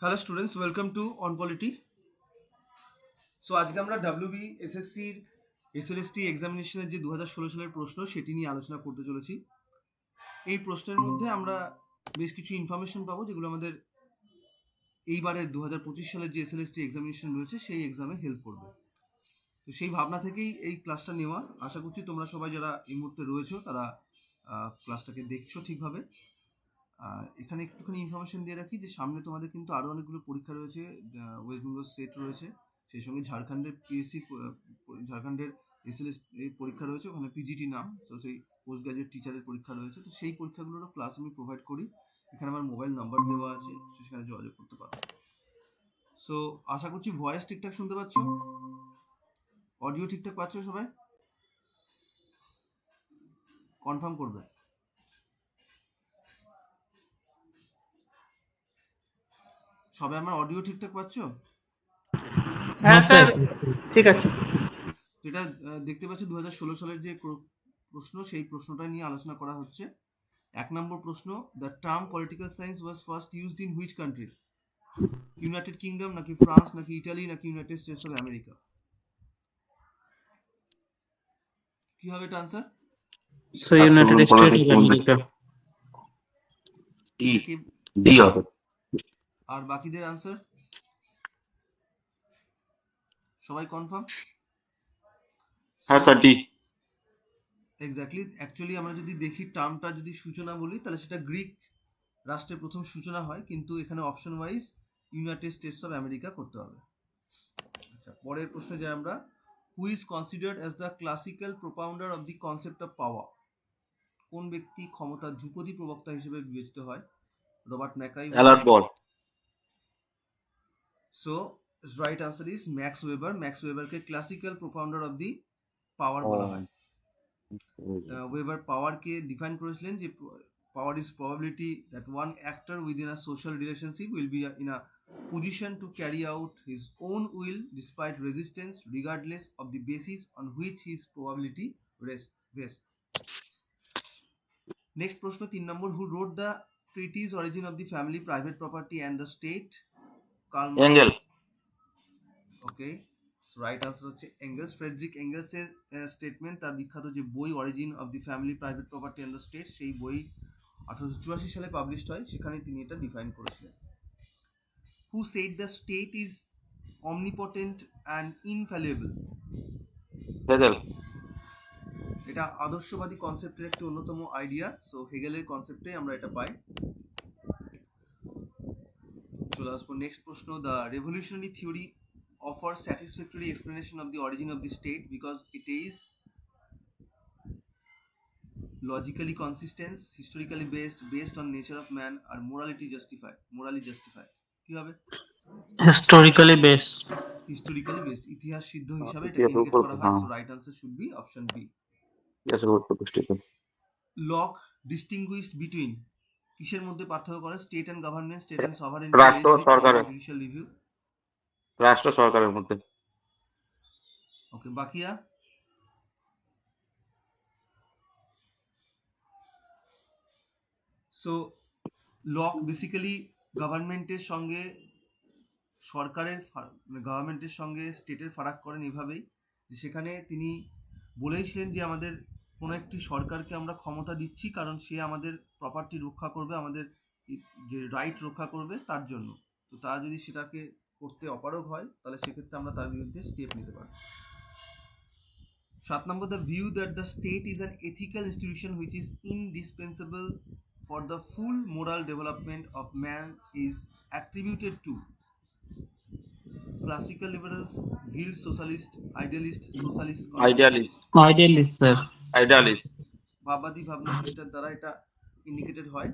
Hello students, welcome to on polity. So আজকে আমরা WB এসএসসির এসএলএসটি এক্সামিনেশনের যে 2016 সালের প্রশ্ন সেটি নিয়ে আলোচনা করতে চলেছি। এই প্রশ্নের মধ্যে আমরা বেশ কিছু ইনফরমেশন পাবো যেগুলো আমাদের এইবারের 2025 সালের যে এসএলএসটি এক্সামিনেশন রয়েছে সেই এক্সামে হেল্প করবে। তো সেই ভাবনা থেকেই এই ক্লাসটা নেওয়া। আশা করছি তোমরা সবাই যারা এই মুহূর্তে রয়েছো তারা ক্লাসটাকে দেখছো ঠিকভাবে। এখানে একটুখানি ইনফরমেশন দিয়ে রাখি যে সামনে তোমাদের কিন্তু আরও অনেকগুলো পরীক্ষা রয়েছে। ওয়েস্ট বেঙ্গল সেট রয়েছে, সেই সঙ্গে ঝাড়খণ্ডের পিএসসি, ঝাড়খণ্ডের এসএলএস এই পরীক্ষা রয়েছে, ওখানে পিজিটি নাম, তো সেই পোস্ট গ্রাজুয়েট টিচারের পরীক্ষা রয়েছে। তো সেই পরীক্ষাগুলোরও ক্লাস আমি প্রোভাইড করি। এখানে আমার মোবাইল নাম্বার দেওয়া আছে, সেখানে যোগাযোগ করতে পারো। সো আশা করছি ভয়েস ঠিকঠাক শুনতে পাচ্ছ, অডিও ঠিকঠাক পাচ্ছ, সবাই কনফার্ম করবে। সবাই আমার অডিও ঠিকঠাক পাচ্ছ? হ্যাঁ স্যার, ঠিক আছে। এটা দেখতে পাচ্ছি 2016 সালের যে প্রশ্ন, সেই প্রশ্নটা নিয়ে আলোচনা করা হচ্ছে। 1 নম্বর প্রশ্ন, the term political science was first used in which country? United kingdom, নাকি ফ্রান্স, নাকি ইটালি, নাকি ইউনাইটেড স্টেটস অফ আমেরিকা? কি হবে এটা answer? So United state of America. D হবে। আর বাকিদের আনসার সবাই কনফার্ম? হ্যাঁ স্যার, ডি। এক্স্যাক্টলি। অ্যাকচুয়ালি আমরা যদি দেখি টার্মটা যদি সূচনা বলি তাহলে সেটা গ্রিক রাষ্ট্রের প্রথম সূচনা হয়, কিন্তু এখানে option wise United States of America করতে হবে। আচ্ছা, পরের প্রশ্নে যাই আমরা। Who is considered as the classical propounder of the concept of power? কোন ব্যক্তি ক্ষমতার ধ্রুপদী প্রবক্তা হিসেবে বিবেচিত হয়? Robert Mackay, Alan Ball. So right answer is Max Weber. Max ওয়েবারকে classical propounder of the power বলা হয়। ওয়েবার পাওয়ারকে ডিফাইন করেছিলেন যে power is probability that one actor within a social relationship will be in a position to carry out his own will despite resistance regardless of the basis on which his probability rests. Next প্রশ্ন 3 নম্বর, who wrote the treatise origin of the family, private property and the state? Karl Marx. Angel. Okay, right answer হচ্ছে angles. Friedrich এঙ্গেলসের statement, তার বিখ্যাত যে বই origin of the family, private property and the state, সেই বই 1884 সালে published হয়, সেখানে তিনি এটা ডিফাইন করেছিলেন। Who said the state is omnipotent and infallible? Hegel. এটা আদর্শবাদী কনসেপ্টের একটি অন্যতম আইডিয়া। সো হেগেলের কনসেপ্টে আমরা এটা পাই। চলে আসবো নেক্সট প্রশ্ন। The revolutionary theory offers satisfactory explanation of the origin of the state because it is logically consistent, historically based on nature of man, or morally justified. কি হবে? Historically base. হিস্টোরিক্যালি বেসড, ইতিহাস সিদ্ধ হিসাবে এটাকে indicate করা হয়। So right answer should be option B. Locke distinguished between, কিসের মধ্যে পার্থক্য করে? State and government, state and sovereignty, রাষ্ট্র সরকারের। Judicial review. রাষ্ট্র সরকারের মধ্যে। ওকে, বাকিয়া? সো লক বেসিক্যালি গভর্নমেন্টের সঙ্গে সরকারের, গভর্নমেন্টের সঙ্গে স্টেটের ফারাক করেন এভাবেই যে সেখানে তিনি বলেইছিলেন যে আমাদের কোনো একটি সরকারকে আমরা ক্ষমতা দিচ্ছি কারণ সে আমাদের প্রপার্টি রক্ষা করবে, আমাদের যে রাইট রক্ষা করবে তার জন্য। তো তারা যদি সেটাকে করতে অপারগ হয় তাহলে সেক্ষেত্রে আমরা তার বিরুদ্ধে স্টেপ নিতে পারি। 7 নম্বর, the view that the state is an ethical institution which is indispensable for the full moral development of man is attributed to classical liberals, guild socialist, idealist, socialist, idealist sir. Idealist. ভাববাদী ভাবনা চিন্তার দ্বারা এটা indicated হয়।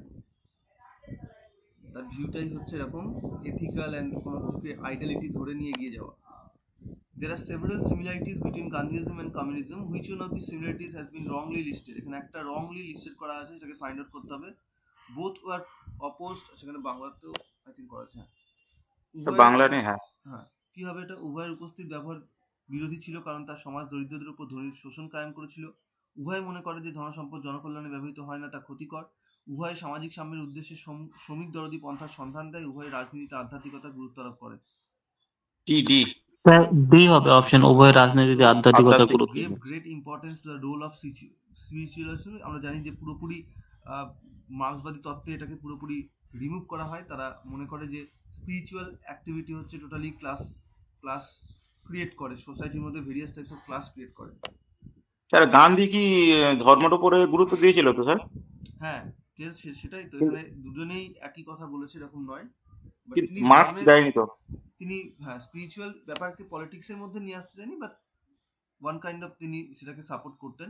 তার ভিউটাই হচ্ছে এরকম, ethical and কোনো কিছুকে আইডিয়ালিটি ধরে নিয়ে এগিয়ে যাওয়া। There are several similarities between Gandhism and communism. Which one of these similarities has been wrongly listed? এখানে একটা wrongly listed করা আছে, সেটাকে ফাইন্ড আউট করতে হবে। Both were opposed, সেখানে বাংলাতেও আই থিঙ্ক করা আছে। বাংলা নেই। হ্যাঁ, কি হবে এটা? উভয়ের উপস্থিত ব্যবহার বিরোধী ছিল কারণ তার সমাজ দরিদ্রদের উপর ধনীর শোষণ কায়েম করেছিল। উভয় মনে করে যে ধনসম্পদ জনকল্যাণে ব্যবহৃত হয় না, তা ক্ষতিকর। উভয় সামাজিক সাম্যের উদ্দেশ্যে শ্রমিক দরদী পন্থার সন্ধান দেয়, উভয় রাজনীতিতে আধ্যাত্মিকতার গুরুত্ব আরোপ করে। টি ডি স্যার ডি হবে অপশন, উভয় রাজনীতিতে So, আধ্যাত্মিকতা আধ্যাত্মিক গুরুত্ব। gave great importance to the role of spiritualism. আমরা জানি যে পুরোপুরি মার্ক্সবাদী তত্ত্বে এটাকে পুরোপুরি রিমুভ করা হয়। তারা মনে করে যে স্পিরিচুয়াল অ্যাক্টিভিটি হচ্ছে টোটালি ক্লাস ক্রিয়েট করে, সোসাইটির মধ্যে various types of class create করে। স্যার গান্ধী কি ধর্মের উপরে গুরুত্ব দিয়েছিল তো স্যার? হ্যাঁ, সেটাই তো, এখানে দুজনেই একই কথা বলেছে এরকম নয়, বাট তিনি মার্কস দেয়নি তো। তিনি হ্যাঁ স্পিরিচুয়াল ব্যাপারকে পলিটিক্সের মধ্যে নিয়ে আসতে চাইনি, বাট ওয়ান কাইন্ড অফ তিনি সেটাকে সাপোর্ট করতেন,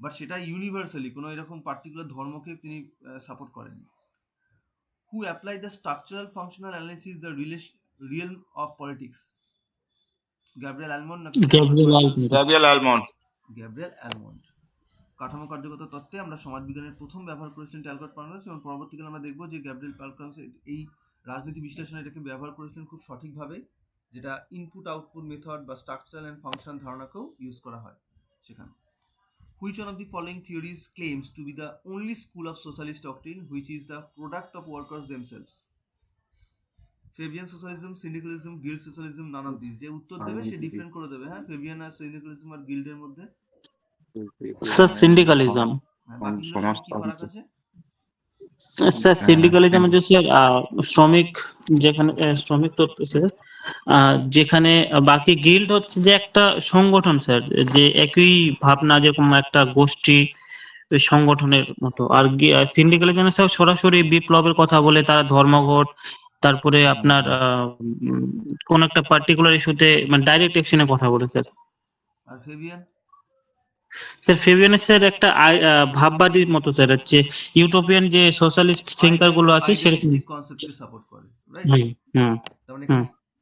বাট সেটা ইউনিভার্সালি কোনো এরকম পার্টিকুলার ধর্মকে তিনি সাপোর্ট করেননি। Who apply the structural functional analysis the realm of politics? Gabriel Almond নাকি গ্যাব্রিয়েল অ্যালমন্ড? Gabriel Almond. কাঠামো কার্যগত তত্ত্বে আমরা সমাজবিজ্ঞানের প্রথম ব্যবহার করেছিলেন ট্যালকট পার্নাস, এবং পরবর্তীকালে আমরা দেখবো যে গ্যাব্রিয়েল পার্নাস এই রাজনীতি বিশ্লেষণে এটাকে ব্যবহার করেছিলেন খুব সঠিকভাবে, যেটা ইনপুট আউটপুট মেথড বা স্ট্রাকচারাল অ্যান্ড ফাংশন ধারণাকেও ইউজ করা হয় সেখানে। Which one of the following theories claims to be the only school of socialist doctrine which is the product of workers themselves? Fabian socialism, syndicalism, guild socialism, none of these. যে উত্তর দেবে সে different করে দেবে। হ্যাঁ, Fabian আর সিন্ডিকালিজম আর গিল্ডের মধ্যে sir সিন্ডিকালিজম। বাকিগুলোর সঙ্গে কি ফারাক আছে? স্যার সিন্ডিকালিজম হচ্ছে স্যার শ্রমিক, যেখানে শ্রমিক তত্ত্ব স্যার, যেখানে বাকি গিল্ড হচ্ছে যে একটা সংগঠন স্যার, যে একই ভাবনা, যেরকম একটা গোষ্ঠী ওই সংগঠনের মতো। আর সিন্ডিকালিজম স্যার সরাসরি বিপ্লবের কথা বলে, তারা ধর্মঘট, তারপরে আপনার কোন একটা পার্টিকুলার ইস্যুতে মানে ডাইরেক্ট অ্যাকশনের কথা বলে স্যার। আর ফেবিয়ান? স্যার ফেবিয়ানের স্যার একটা ভাববাদীর মতো স্যার, হচ্ছে ইউটোপিয়ান যে সোশ্যালিস্ট থিঙ্কার গুলো আছে সেরকম কনসেপ্টকে সাপোর্ট করে, রাইট? তার মানে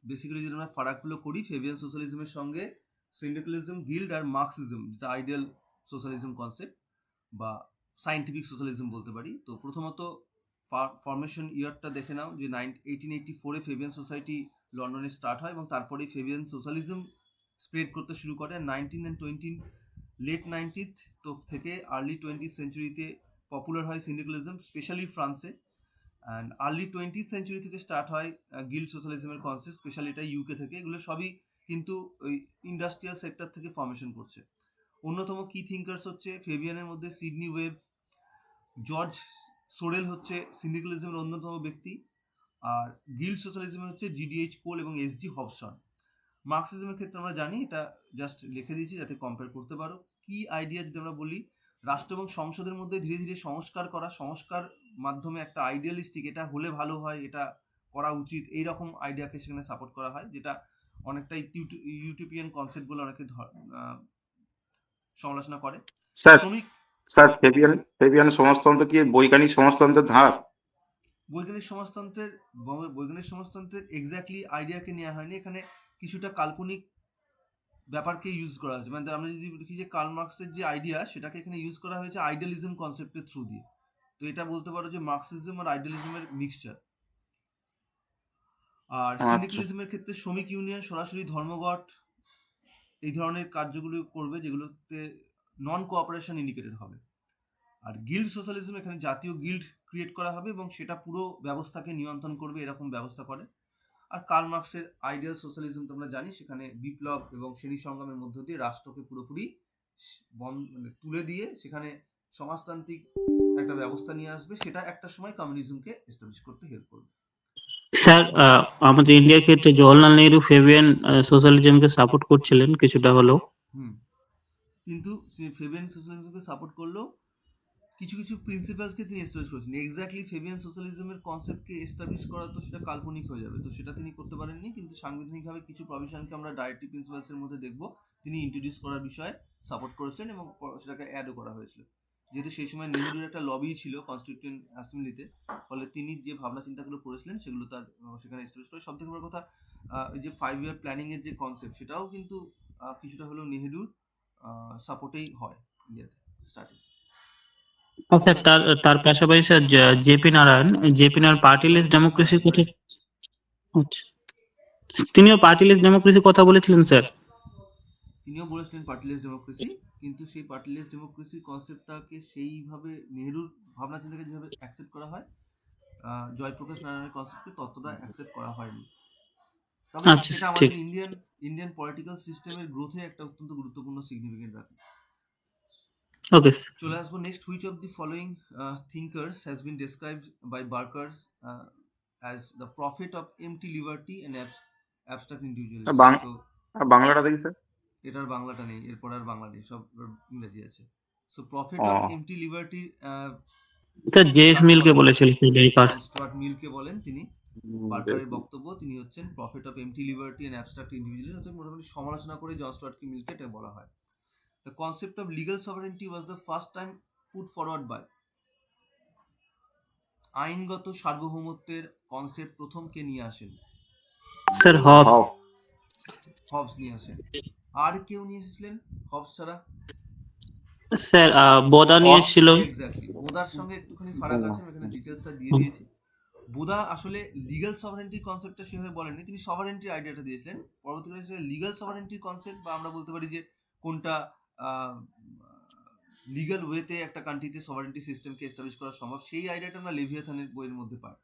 বেসিক্যালি যদি আমরা ফারাকগুলো করি, ফেবিয়ান সোশ্যালিজমের সঙ্গে সিন্ডিকালিজম, গিল্ড আর মার্কসিজম, যেটা আইডিয়াল সোশ্যালিজম কনসেপ্ট বা সায়েন্টিফিক সোশ্যালিজম বলতে পারি। তো প্রথমত ফরমেশন ইয়ারটা দেখে নাও, যে 1884-এ ফেবিয়ান সোসাইটি লন্ডনে স্টার্ট হয়, এবং তারপরে ফেবিয়ান সোশ্যালিজম স্প্রেড করতে শুরু করে। 19 and 20 লেট 90th তো থেকে আর্লি 20th সেঞ্চুরিতে পপুলার হয় সিন্ডিকালিজম, স্পেশালি ফ্রান্সে। অ্যান্ড আর্লি 20th সেঞ্চুরি থেকে স্টার্ট হয় গিল্ড সোশ্যালিজমের কনসেপ্ট, স্পেশালি এটা ইউকে থেকে। এগুলো সবই কিন্তু ওই ইন্ডাস্ট্রিয়াল সেক্টর থেকে ফর্মেশন করছে। অন্যতম কি থিঙ্কার্স হচ্ছে ফেবিয়ানের মধ্যে সিডনি ওয়েব, জর্জ সোরেল হচ্ছে সিন্ডিকালিজমের অন্যতম ব্যক্তি, আর গিল্ড সোশ্যালিজমে হচ্ছে জিডিএইচ কোল এবং এসজি হবসন। মার্কসিজমের ক্ষেত্রে আমরা জানি, এটা জাস্ট লিখে দিয়েছি যাতে কম্পেয়ার করতে পারো। কি আইডিয়া যদি আমরা বলি, রাষ্ট্র এবং সংসদের মধ্যে ধীরে ধীরে সংস্কার করা, সংস্কার মাধ্যমে একটা আইডিয়ালিস্টিক, এটা হলে ভালো হয়, এটা করা উচিত, এইরকম আইডিয়াকে সেখানে সাপোর্ট করা হয়, যেটা অনেকটাই ইউটোপিয়ান কনসেপ্টগুলো অনেকে সমালোচনা করে। স্যার ফেবিয়ান সমাজতন্ত্র কি বৈজ্ঞানিক সমাজতন্ত্রের ধার? বৈজ্ঞানিক সমাজতন্ত্রের এক্স্যাক্টলি আইডিয়াকে নেওয়া হয়নি, এখানে কিছুটা কাল্পনিক ব্যাপারকে ইউজ করা হয়েছে। মানে আমরা যদি দেখি যে কার্ল মার্কসের যে আইডিয়া, সেটাকে এখানে ইউজ করা হয়েছে আইডিয়ালিজম কনসেপ্টের থ্রু দিয়ে। তো এটা বলতে পারো যে মার্কসিজম আর আইডিয়ালিজমের মিক্সচার। আর সিন্ডিকালিজমের ক্ষেত্রে শ্রমিক ইউনিয়ন সরাসরি ধর্মঘট এই ধরনের কার্যগুলো করবে, যেগুলোতে নন কোঅপারেশন ইন্ডিকেটেড হবে। আর গিল্ড সোশ্যালিজম, এখানে জাতীয় গিল্ড ক্রিয়েট করা হবে এবং সেটা পুরো ব্যবস্থাকে নিয়ন্ত্রণ করবে, এরকম ব্যবস্থা করে। আর কার্ল মার্কসের আইডিয়াল সোশ্যালিজম তো আমরা জানি, সেখানে বিপ্লব এবং শ্রেণী সংগ্রামের মধ্য দিয়ে রাষ্ট্রকে পুরোপুরি তুলে দিয়ে সেখানে সমাজতান্ত্রিক একটা ব্যবস্থা নিয়ে আসবে, সেটা একটা সময় কমিউনিজমকে এস্টাবলিশ করতে হেল্প করবে। স্যার আমাদের ইন্ডিয়ার ক্ষেত্রে জওহরলাল নেহরু ফেবিয়ান সোশ্যালিজমকে সাপোর্ট করছিলেন কিছুটা হলেও। কিন্তু ফেবিয়ান সোশ্যালিজমকে সাপোর্ট করলেও কিছু কিছু প্রিন্সিপালসকে তিনি এস্টাবলিশ করেছেন। এক্স্যাক্টলি ফেবিয়ান সোশ্যালিজমের কনসেপ্টকে এস্টাবলিশ করা তো সেটা কাল্পনিক হয়ে যাবে, তো সেটা তিনি করতে পারেননি। কিন্তু সাংবিধানিকভাবে কিছু প্রভিশনকে আমরা ডাইরেক্টিভ প্রিন্সিপালসের মধ্যে দেখব তিনি ইন্ট্রোডিউস করার বিষয়ে সাপোর্ট করেছিলেন, এবং সেটাকে অ্যাডও করা হয়েছিল। যেহেতু সেই সময় নেহরুর একটা লবি ছিল কনস্টিটিউয়েন্ট অ্যাসেম্বলিতে, ফলে তিনি যে ভাবনা চিন্তাগুলো করেছিলেন সেগুলো তার সেখানে এস্টাবলিশ করে। সব থেকে বড় কথা, এই যে 5 year প্ল্যানিংয়ের যে কনসেপ্ট, সেটাও কিন্তু কিছুটা হলেও নেহরুর সাপোর্টেই হয় ইন্ডিয়াতে স্টার্টিং। স্যার তার পাশাপাশি sir JP Narayan partyless ডেমোক্রেসির কথা, আচ্ছা, তিনিও পার্টি লিস্ট ডেমোক্রেসির কথা বলেছিলেন স্যার। তিনিও বলেছিলেন পার্টিলেস ডেমোক্রেসি, কিন্তু সেই পার্টিলেস ডেমোক্রেসির কনসেপ্টটাকে সেইভাবে নেহরুর ভাবনা চিন্তাকে যেভাবে অ্যাকসেপ্ট করা হয় জয়প্রকাশ নারায়ণের কনসেপ্টকে ততটা অ্যাকসেপ্ট করা হয়নি। তবে আচ্ছা সেটা ঠিক। আমাদের ইন্ডিয়ান পলিটিক্যাল সিস্টেমের গ্রোথে একটা অত্যন্ত গুরুত্বপূর্ণ সিগনিফিকেন্ট রাখে। ওকে চলে আসবো next, which of the following thinkers has been described by Barkers as the prophet of empty liberty and abstract individualism? তো বাংলাটা দেখি স্যার। এটার বাংলাটা নেই, এরপর আর বাংলা নেই, সব ইংরেজি আছে। সো প্রফিট ও of empty liberty sir JS কাকে মিলকে বলেন? বলেছিল ডেকার। জন স্টুয়ার্ট মিলকে বলেন তিনি। বার্কারের বক্তব্য, তিনি হচ্ছেন prophet of empty liberty and abstract individualism, হচ্ছে মোটামুটি সমালোচনা করে জন স্টুয়ার্ট মিলকে এটা বলা হয়। The concept of legal sovereignty was the first time put forward by, আইনগত সার্বভৌমত্বের কনসেপ্ট প্রথম কে নিয়ে আসেন? স্যার হব। হবস নিয়ে আসেন। আর কেউ নিয়ে এসেছিলেন হবস ছাড়া? স্যার বোদা নিয়ে এসেছিল। এক্স্যাক্টলি, বোদার সঙ্গে একটুখানি ফারাক আছে, আমি এখানে ডিটেলসটা দিয়ে দিয়েছি। বোদা আসলে লিগ্যাল সভারেন্টির কনসেপ্টটা সেভাবে বলেননি, তিনি সভারেন্টির আইডিয়াটা দিয়েছিলেন। পরবর্তীকালে সে লিগ্যাল সভারেন্টির কনসেপ্ট, বা আমরা বলতে পারি যে কোনটা লিগ্যাল ওয়েতে একটা কান্ট্রিতে সভারেন্টি সিস্টেমকে এস্টাবলিশ করা সম্ভব, সেই আইডিয়াটা আমরা লেভিয়াথানের বইয়ের মধ্যে পাই।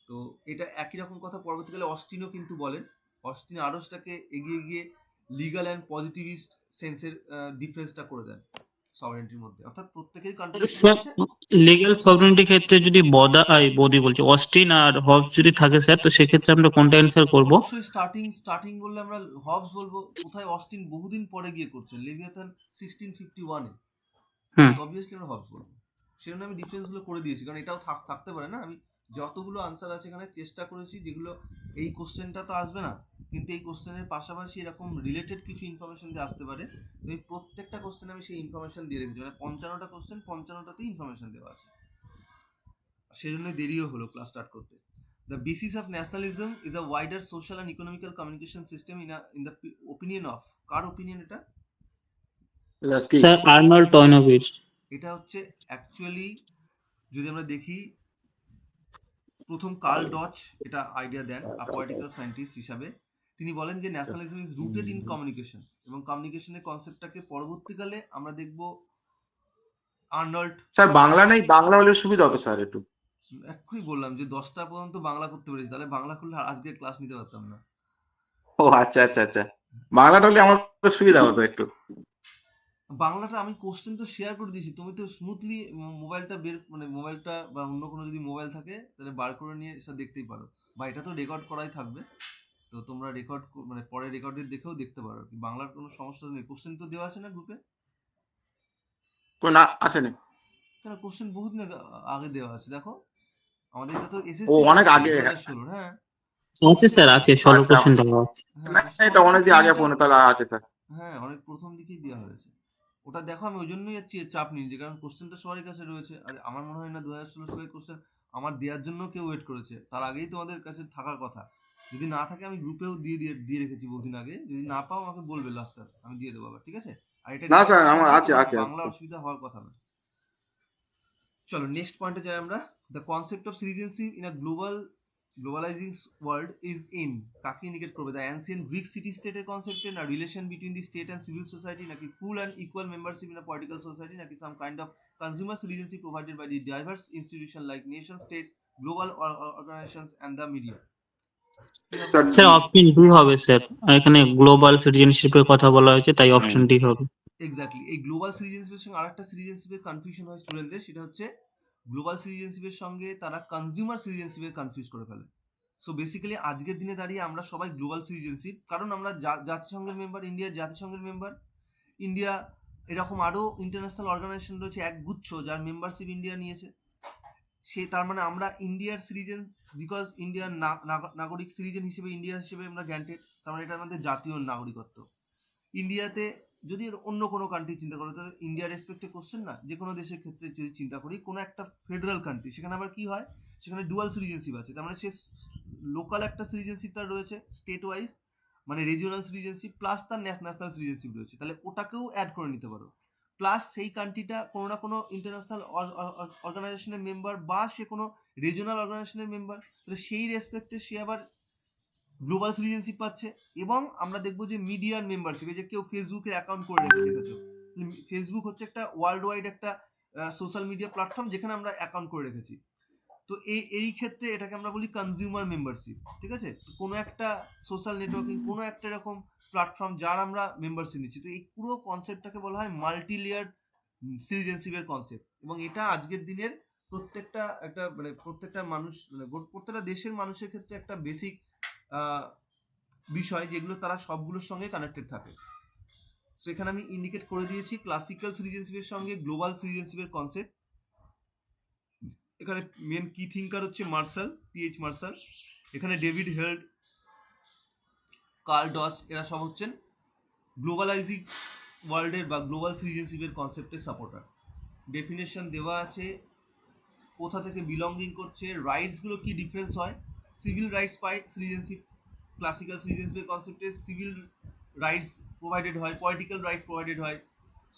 তো এটা একই রকম কথা পরবর্তীকালে অস্টিনও কিন্তু বলেন। অস্টিন আরও সেটাকে এগিয়ে গিয়ে লিগ্যাল অ্যান্ড পজিটিভিস্ট সেন্সের ডিফারেন্সটা করে দেন সভারেন্টির মধ্যে, অর্থাৎ প্রত্যেকের কন্ট্রিবিউশন স্যার রয়েছে। লিগ্যাল সভারেন্টির ক্ষেত্রে যদি বদি বলছি অস্টিন আর হবস যদি থাকে স্যার, তো সেক্ষেত্রে আমরা কোনটা অ্যান্সার করব? অবশ্যই স্টার্টিং বললে আমরা হবস বলবো। কোথায় অস্টিন বহুদিন পরে গিয়ে করছেন, লেভিয়াথান 1651-এ, হুম। তো অবভিয়াসলি আমরা হবস বলবো। সেজন্য আমি ডিফারেন্সগুলো করে দিয়েছি, কারণ এটাও থাকতে পারে না। আমি যতগুলো আনসার আছে এখানে চেষ্টা করেছি, যেগুলো এই কোশ্চেনটা তো আসবে না, কিন্তু এই কোশ্চেনের পাশাপাশি এরকম রিলেটেড কিছু ইনফরমেশন দিয়ে আসতে পারে, তো এই প্রত্যেকটা কোশ্চেনে আমি সেই ইনফরমেশন দিয়ে রেখেছি। মানে 55টা কোশ্চেন, 55টাতেই ইনফরমেশন দেওয়া আছে, সেই জন্য দেরিও হলো ক্লাস স্টার্ট করতে। The basis of nationalism is a wider social and economical communication system in the opinion of, কার opinion এটা? স্যার আর্নল্ড টয়নবির। এটা হচ্ছে অ্যাকচুয়ালি, যদি আমরা দেখি, প্রথম কার্ল ডচ এটা আইডিয়া দেন, পলিটিক্যাল সায়েন্টিস্ট হিসাবে। তিনি বলেন যে nationalism is rooted in communication, এবং কমিউনিকেশনের কনসেপ্টটাকে পরবর্তীকালে আমরা দেখব আর্নল্ড। স্যার বাংলা নেই, বাংলা হলে সুবিধা হতো স্যার একটু। এক্ষুনি বললাম যে 10টা পর্যন্ত বাংলা করতে পেরেছি, তাহলে বাংলা করলে আজকে ক্লাস নিতে পারতাম না। ও আচ্ছা আচ্ছা আচ্ছা, বাংলাটা হলে আমাদের সুবিধা হতো একটু। বাংলাটা আমি কোশ্চেন তো শেয়ার করে দিয়েছি, তুমি তো স্মুথলি মোবাইলটা মানে মোবাইলটা বা অন্য কোনো যদি মোবাইল থাকে তাহলে বার করে নিয়ে সেটা দেখতেই পারো, বা এটা তো রেকর্ড করাই থাকবে, তো তোমরা রেকর্ড মানে পরে রেকর্ডের দেখেও দেখতে পারো। বাংলার কোনো সমস্যা নেই, কোশ্চেন তো দেওয়া আছে না গ্রুপে? না আসেনি। কেন, কোশ্চেন বহুদিন আগে দেওয়া আছে, দেখো আমাদের এটা তো ও এসএসসি অনেক আগে। 2016। হ্যাঁ আছে স্যার, আছে 16 আচ্ছা, কোশ্চেন দেওয়া আছে। হ্যাঁ, না কোশ্চেন এটা অনেকদিন আগে ফোনে তাহলে আছে স্যার। হ্যাঁ, অনেক প্রথম দিকেই দেওয়া হয়েছে ওটা। দেখো আমি ওই জন্যই চাপ নিই, যে কারণ কোশ্চেন তো সবারই কাছে রয়েছে। আর আমার মনে হয় না 2016 সালের কোশ্চেন আমার দেওয়ার জন্য কেউ ওয়েট করেছে, তার আগেই তোমাদের কাছে থাকার কথা। যদি না থাকে আমি গ্রুপেও দিয়ে রেখেছি বহুদিন আগে, যদি না পাও আমাকে বলবে লাস্টার, আমি দিয়ে দেবো আবার, ঠিক আছে? আর এটা না record স্যার করা আমার থাকলে আছে তোমার আছে বাংলা অসুবিধা হওয়ার কথা না। চলো নেক্সট পয়েন্টে যাই আমরা। The concept of citizenship in a globalising world is in, কাকে ইন্ডিকেট করবে? দ্য অ্যানসিয়েন্ট গ্রিক সিটি স্টেটের কনসেপ্টে, না relation between the state and civil society, নাকি full and equal membership in a political society, নাকি some kind of consumer citizenship provided by the diverse institution like nation states, global organisations and the media? Sir option D হবে sir, এখানে global সিটিজেনশিপের কথা বলা হয়েছে, তাই option D হবে। Exactly, এই গ্লোবাল সিটিজেনশিপের সঙ্গে আরেকটা সিটিজেনশিপের কনফিউশন হয় স্টুডেন্টদের, সেটা হচ্ছে গ্লোবাল সিটিজেনশিপের সঙ্গে তারা কনজিউমার সিটিজেনশিপের কনফিউজ করে ফেলে। সো বেসিক্যালি আজকের দিনে দাঁড়িয়ে আমরা সবাই গ্লোবাল সিটিজেনশিপ, কারণ আমরা জাতিসংঘের মেম্বার, ইন্ডিয়া জাতিসংঘের মেম্বার। ইন্ডিয়া এরকম আরও ইন্টারন্যাশনাল অর্গানাইজেশন রয়েছে একগুচ্ছ, যার মেম্বারশিপ ইন্ডিয়া নিয়েছে। তার মানে আমরা ইন্ডিয়ার সিটিজেন, বিকজ ইন্ডিয়ার নাগরিক সিটিজেন হিসেবে, ইন্ডিয়া হিসেবে আমরা গ্যান্টেড, তার মানে এটা আমাদের জাতীয় নাগরিকত্ব। ইন্ডিয়াতে যদি অন্য কোনো কান্ট্রি চিন্তা করো, তাহলে ইন্ডিয়ার রেসপেক্টে কোশ্চেন না, যে কোনো দেশের ক্ষেত্রে যদি চিন্তা করি, কোনো একটা ফেডারেল কান্ট্রি, সেখানে আবার কি হয়, সেখানে ডুয়াল সিটিজেনশিপ আছে। তার মানে সে লোকাল একটা সিটিজেনশিপ তার রয়েছে, স্টেট ওয়াইজ মানে রিজিওনাল সিটিজেনশিপ, প্লাস তার ন্যাশনাল সিটিজেনশিপ রয়েছে, তাহলে ওটাকেও অ্যাড করে নিতে পারো। প্লাস সেই কান্ট্রিটা কোনো না কোনো ইন্টারন্যাশনাল অর্গানাইজেশনের মেম্বার, বা সে কোনো রিজিওনাল অর্গানাইজেশনের মেম্বার, তাহলে সেই রেসপেক্টে সে আবার গ্লোবাল সিটিজেনশিপ পাচ্ছে। এবং আমরা দেখবো যে মিডিয়ার মেম্বারশিপ, যে কেউ ফেসবুকের অ্যাকাউন্ট করে রেখেছো, ফেসবুক হচ্ছে একটা ওয়ার্ল্ড ওয়াইড একটা সোশ্যাল মিডিয়া প্ল্যাটফর্ম যেখানে আমরা অ্যাকাউন্ট করে রেখেছি। তো এই ক্ষেত্রে এটাকে আমরা বলি কনজিউমার মেম্বারশিপ, ঠিক আছে? তো কোনো একটা সোশ্যাল নেটওয়ার্কিং, কোনো একটা এরকম প্ল্যাটফর্ম যার আমরা মেম্বারশিপ নিচ্ছি, তো এই পুরো কনসেপ্টটাকে বলা হয় মাল্টি লেয়ার সিটিজেনশিপের কনসেপ্ট। এবং এটা আজকের দিনের প্রত্যেকটা মানুষ, প্রত্যেকটা দেশের মানুষের ক্ষেত্রে একটা বেসিক বিষয়, যেগুলো তারা সবগুলোর সঙ্গে কানেক্টেড থাকে। সো এখানে আমি ইন্ডিকেট করে দিয়েছি ক্লাসিক্যাল সিটিজেনশিপের সঙ্গে গ্লোবাল সিটিজেনশিপের কনসেপ্ট। এখানে মেন কি থিঙ্কার হচ্ছে মার্শাল, টিএইচ মার্শাল। এখানে ডেভিড হেল্ড, কার্ল ডস, এরা সব হচ্ছেন গ্লোবালাইজিং ওয়ার্ল্ডের বা গ্লোবাল সিটিজেনশিপের কনসেপ্টের সাপোর্টার। ডেফিনেশন দেওয়া আছে কোথা থেকে বিলঙ্গিং করছে, রাইটসগুলো কি ডিফারেন্স হয়। সিভিল রাইটস পাই সিটিজেনশিপ, ক্লাসিক্যাল সিটিজেনশিপের কনসেপ্টে সিভিল রাইটস প্রোভাইডেড হয়, পলিটিক্যাল রাইটস প্রোভাইডেড হয়,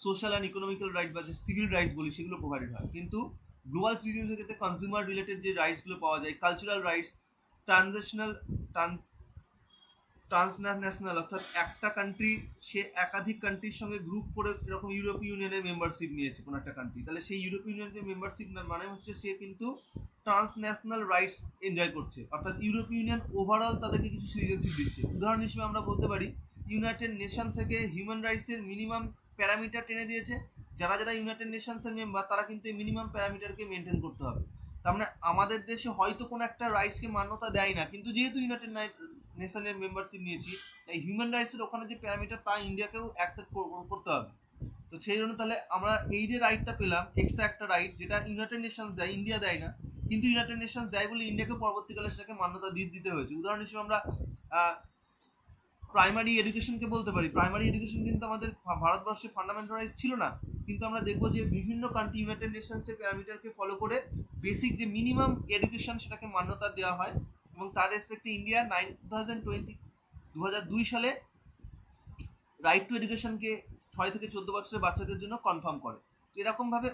সোশ্যাল অ্যান্ড ইকোনমিক্যাল রাইটস বা যে সিভিল রাইটস বলি সেগুলো প্রোভাইডেড হয়। কিন্তু গ্লোবাল সিটিজেনশিপের ক্ষেত্রে কনজিউমার রিলেটেড যে রাইটসগুলো পাওয়া যায়, কালচারাল রাইটস, ট্রান্সন্যাশনাল, অর্থাৎ একটা কান্ট্রি সে একাধিক কান্ট্রির সঙ্গে গ্রুপ করে এরকম ইউরোপীয় ইউনিয়নের মেম্বারশিপ নিয়েছে কোনো একটা কান্ট্রি, তাহলে সেই ইউরোপীয় ইউনিয়নের মেম্বারশিপ মানে হচ্ছে সে কিন্তু ট্রান্সন্যাশনাল রাইটস এনজয় করছে, অর্থাৎ ইউরোপীয় ইউনিয়ন ওভারঅল তাদেরকে কিছু সিটিজেনশিপ দিচ্ছে। উদাহরণ হিসেবে আমরা বলতে পারি ইউনাইটেড নেশন থেকে হিউম্যান রাইটসের মিনিমাম প্যারামিটার টেনে দিয়েছে। যারা যারা ইউনাইটেড নেশনসের মেম্বার তারা কিন্তু এই মিনিমাম প্যারামিটারকে মেনটেন করতে হবে। তার মানে আমাদের দেশে হয়তো কোনো একটা রাইটসকে মান্যতা দেয় না, কিন্তু যেহেতু ইউনাইটেড নেশনের মেম্বারশিপ নিয়েছি, এই হিউম্যান রাইটসের ওখানে যে প্যারামিটার তা ইন্ডিয়াকেও অ্যাকসেপ্ট করতে হবে। তো সেই জন্য তাহলে আমরা এই যে রাইটটা পেলাম, এক্সট্রা একটা রাইট যেটা ইউনাইটেড নেশনস দেয়, ইন্ডিয়া দেয় না, কিন্তু ইউনাইটেড নেশনস দেয় বলে ইন্ডিয়াকে পরবর্তীকালে সেটাকে মান্যতা দিতে হয়েছে। উদাহরণ হিসেবে আমরা প্রাইমারি এডুকেশনকে বলতে পারি। প্রাইমারি এডুকেশন কিন্তু আমাদের ভারতবর্ষে ফান্ডামেন্টাল ছিল না, কিন্তু আমরা দেখবো যে বিভিন্ন কান্ট্রি ইউনাইটেড নেশনসের প্যারামিটারকে ফলো করে বেসিক যে মিনিমাম এডুকেশন সেটাকে মান্যতা দেওয়া হয়। এবং তার রেসপেক্টে ইন্ডিয়া 2002 সালে রাইট টু এডুকেশনকে 6 থেকে 14 বছরের বাচ্চাদের জন্য কনফার্ম করে। তো এরকমভাবে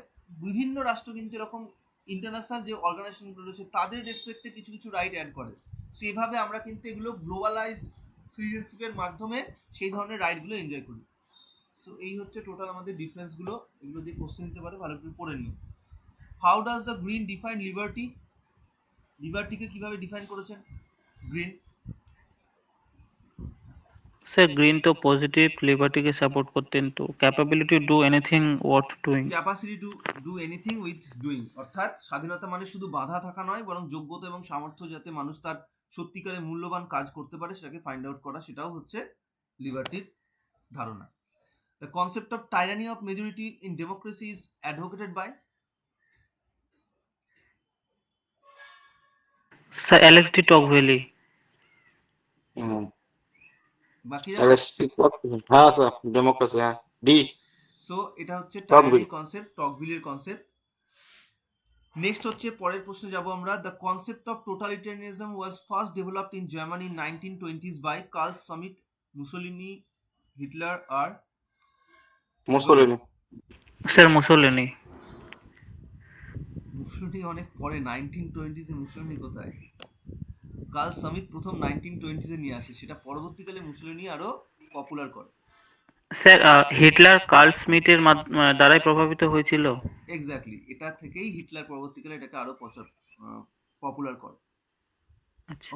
বিভিন্ন রাষ্ট্র কিন্তু এরকম ইন্টারন্যাশনাল যে অর্গানাইজেশনগুলো রয়েছে তাদের রেসপেক্টে কিছু কিছু রাইট অ্যাড করে। সেইভাবে আমরা কিন্তু এগুলো গ্লোবালাইজড সিটিজেনশিপের মাধ্যমে সেই ধরনের রাইটগুলো এনজয় করি। সো এই হচ্ছে টোটাল আমাদের ডিফারেন্সগুলো, এগুলো দিয়ে কোশ্চেন নিতে পারে, ভালো করে পড়ে নিও। How does the Green define liberty? লিবার্টিকে কিভাবে ডিফাইন করেছেন গ্রিন? স্যার গ্রিন তো পজিটিভ লিবার্টিকে সাপোর্ট করতেন, তো capability to do anything worth doing. Capacity to do anything with doing, অর্থাৎ স্বাধীনতা মানে শুধু বাধা থাকা নয়, বরং যোগ্যতা এবং সামর্থ্য যাতে মানুষ তার সত্যিকারে মূল্যবান কাজ করতে পারে সেটাকে ফাইন্ড আউট করা, সেটাও হচ্ছে লিবার্টির ধারণা। The concept of tyranny of majority in democracy is advocated by? Sir Alex de Tocqueville. বাকিরা? হ্যাঁ স্যার, ডেমোক্রেসি, হ্যাঁ ডি। সো এটা হচ্ছে টাইরানির কনসেপ্ট, টকভিলের কনসেপ্ট। নেক্সট হচ্ছে পরের প্রশ্নে যাব আমরা। The concept of totalitarianism was first developed in Germany in 1920s by Carl Schmitt, Mussolini, Hitler আর মুসোলিনি। Sir Mussolini. মুসোলিনি অনেক পরে, 1920s-এ মুসোলিনি কোথায়? কার্ল সামিট প্রথম 1920s-এ নিয়ে আসে, সেটা পরবর্তীকালে মুসোলিনি আরো পপুলার করে। স্যার হিটলার কার্ল স্মিথের দ্বারাই প্রভাবিত হয়েছিল। এক্স্যাক্টলি, এটা থেকেই হিটলার পরবর্তীকালে এটাকে আরো পপুলার করে।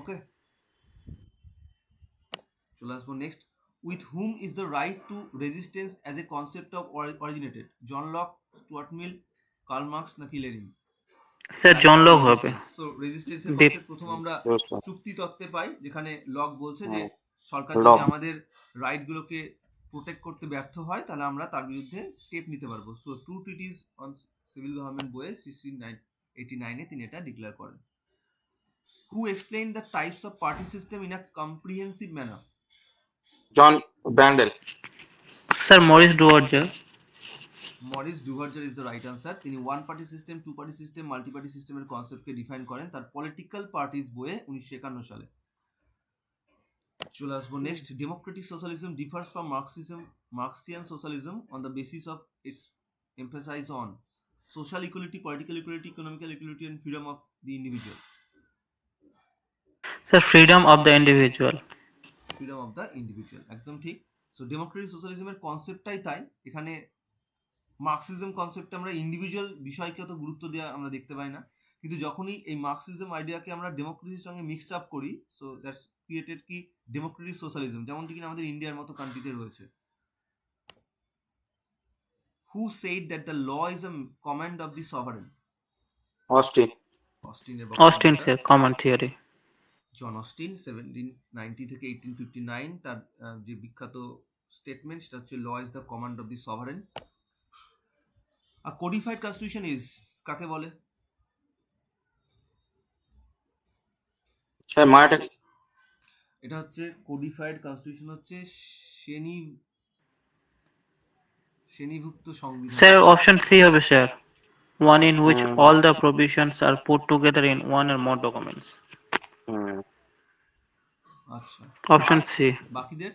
ওকে, চলে আসবো next. With whom is the right to resistance as a concept of originated? John Locke, Stuart Mill, Karl Marx নাকি লেনিন? স্যার জন লক হবে। সো রেজিস্ট্যান্সের কনসেপ্ট প্রথম আমরা চুক্তি তত্ত্বে পাই, যেখানে লক বলছে যে সরকার যদি আমাদের রাইটগুলোকে প্রোটেক্ট করতে ব্যর্থ হয় তাহলে আমরা তার বিরুদ্ধে স্টেপ নিতে পারবো। So two treatises on civil government বইয়ে 1689-এ তিনি এটা ডিক্লেয়ার করেন। Who explain the types of party system in a comprehensive manner? John Blondel. Sir Maurice Duverger. Maurice Duverger is the right answer. তিনি one party system, two party system, multi party সিস্টেমের কনসেপ্টকে define করেন তার political parties বইয়ে 1951 সালে। চলে আসবো next. Democratic socialism differs from Marxian socialism on the basis of its emphasise on social equality, political equality, economical equality and freedom of the individual. Sir freedom of the individual. Freedom of the individual, একদম ঠিক। So Democratic সোশ্যালিজমের কনসেপ্টটাই তাই, এখানে Marxism কনসেপ্টে আমরা individual বিষয়কে অত গুরুত্ব দেওয়া আমরা দেখতে পাই না, কিন্তু যখনই এই মার্কসিজম আইডিয়াকে আমরা ডেমোক্রেসির সঙ্গে মিক্স আপ করি, সো দ্যাটস ক্রিয়েটেড কি ডেমোক্রেটিক সোশ্যালিজম, যেমনটি কিনা আমাদের ইন্ডিয়ার মতো কান্ট্রিতে রয়েছে। Who said that the law is a command of the sovereign? Austin. অস্টিনের অস্টিন বক্তব্য। Sir, common theory. John Austin 1790 থেকে 1859 তার যে বিখ্যাত স্টেটমেন্ট সেটা হচ্ছে law is the command of the sovereign. আর কোডিফাইড কনস্টিটিউশন ইজ কাকে বলে? স্যার মায়াটা কি? এটা হচ্ছে কোডিফাইড কনস্টিটিউশন হচ্ছে শ্রেণীভুক্ত সংবিধান। স্যার অপশন সি হবে sir, one in which hmm, all the provisions are put together in one or more documents. হুম। আচ্ছা, অপশন সি। বাকিদের?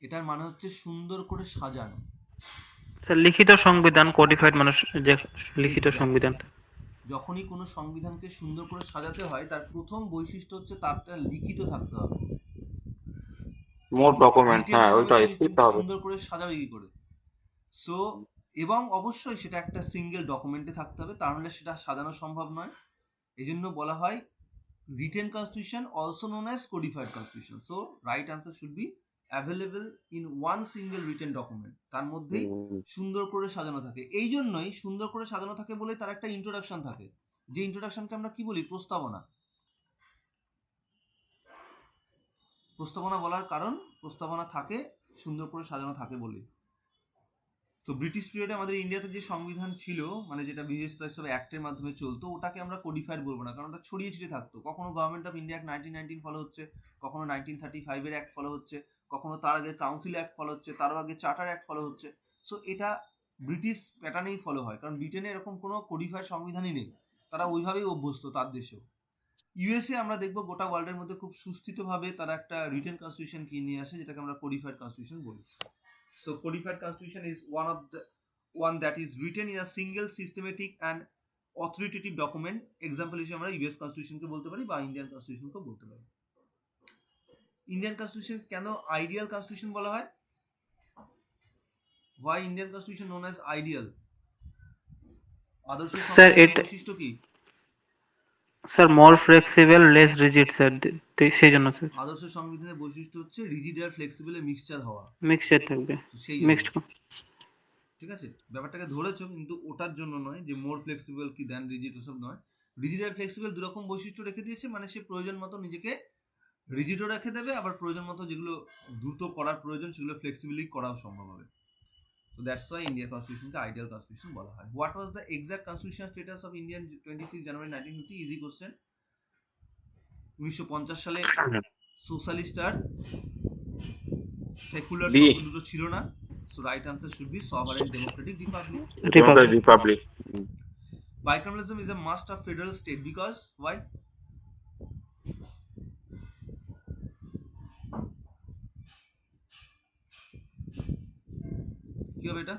এটার মানে হচ্ছে সুন্দর করে সাজানো। স্যার লিখিত সংবিধান, কোডিফাইড মানুষ যে লিখিত Exactly. সংবিধান। যখনই কোনো সংবিধানকে সুন্দর করে সাজাতে হয় তার প্রথম বৈশিষ্ট্য হচ্ছে তারটা লিখিত থাকতে হবে। মোর ডকুমেন্ট, Written হ্যাঁ form-এ ওইটাই তুমি লিখতে হবে। সুন্দর করে সাজাবে কি করে? সো এবং অবশ্যই সেটা একটা সিঙ্গেল ডকুমেন্টে থাকতে হবে, তাহলে সেটা সাজানো সম্ভব নয়। এই জন্য বলা হয় written constitution also known as codified constitution. So right answer should be available in one single written document, তার মধ্যেই হুম, সুন্দর করে সাজানো থাকে। এই জন্যই সুন্দর করে সাজানো থাকে বলে তার একটা ইন্ট্রোডাকশন থাকে, যে ইন্ট্রোডাকশনকে আমরা কি বলি? প্রস্তাবনা। প্রস্তাবনা বলার কারণ প্রস্তাবনা থাকে সুন্দর করে সাজানো থাকে বলে। তো ব্রিটিশ পিরিয়ডে আমাদের ইন্ডিয়াতে যে সংবিধান ছিল, মানে যেটা বিশেষ সব অ্যাক্টের মাধ্যমে চলতো, ওটাকে আমরা কোডিফাইড বলবো না, কারণ ওটা ছড়িয়ে ছিটিয়ে থাকতো। কখনো government of India act 1919 follow হচ্ছে, কখনো 1935 এর অ্যাক্ট ফলো হচ্ছে, কখনো তার আগে কাউন্সিল অ্যাক্ট ফলো হচ্ছে, তারও আগে চার্টার অ্যাক্ট ফলো হচ্ছে। সো এটা ব্রিটিশ প্যাটার্নেই ফলো হয়, কারণ ব্রিটেনে এরকম কোনো কোডিফাইড সংবিধানই নেই, তারা ওইভাবেই অভ্যস্ত তার দেশেও। ইউএসএ আমরা দেখবো গোটা ওয়ার্ল্ডের মধ্যে খুব সুস্থিতভাবে তারা একটা রিটেন কনস্টিটিউশন কি নিয়ে আসে, যেটাকে আমরা কোডিফাইড কনস্টিটিউশন বলি। So codified constitution is one that is written in a single systematic and authoritative document. Example হিসেবে আমরা ইউএস কনস্টিটিউশন কে বলতে পারি বা ইন্ডিয়ান কনস্টিটিউশন কে বলতে পারি। ইন্ডিয়ান কনস্টিটিউশন কেন আইডিয়াল কনস্টিটিউশন বলা হয়? Why Indian constitution known as ideal? আদর্শ স্যার সংবিধানের এটা বৈশিষ্ট্য কি? স্যার মোর ফ্লেক্সিবল, লেস রিজিড স্যার, সেই জন্য স্যার আদর্শ সংবিধানের বৈশিষ্ট্য হচ্ছে রিজিড আর ফ্লেক্সিবল এর মিক্সচার হওয়া। মিক্সচার থাকবে, So, সেই জন্য। মিক্সড। ঠিক আছে, ব্যাপারটাকে ধরেছো, কিন্তু ওটার জন্য নয় যে মোর ফ্লেক্সিবল কি দেন রিজিড, ওসব নয়। রিজিড আর ফ্লেক্সিবল দুরকম বৈশিষ্ট্য রেখে দিয়েছে, মানে সে প্রয়োজন মতো নিজেকে রিজিডও রেখে দেবে, আবার প্রয়োজন মতো যেগুলো দ্রুত করার প্রয়োজন সেগুলো ফ্লেক্সিবলি করাও সম্ভব হবে। So that's why India Constitution K ideal constitution বলা হয়। What was the exact constitutional status of India on 26 January 1950? Easy question. 1950 সালে সোশ্যালিস্ট আর সেকুলার বি। শব্দ দুটো ছিল না। So right answer should B sovereign Democratic Republic. Republic. Bicameralism is a must of federal state because why? কি হবে এটা?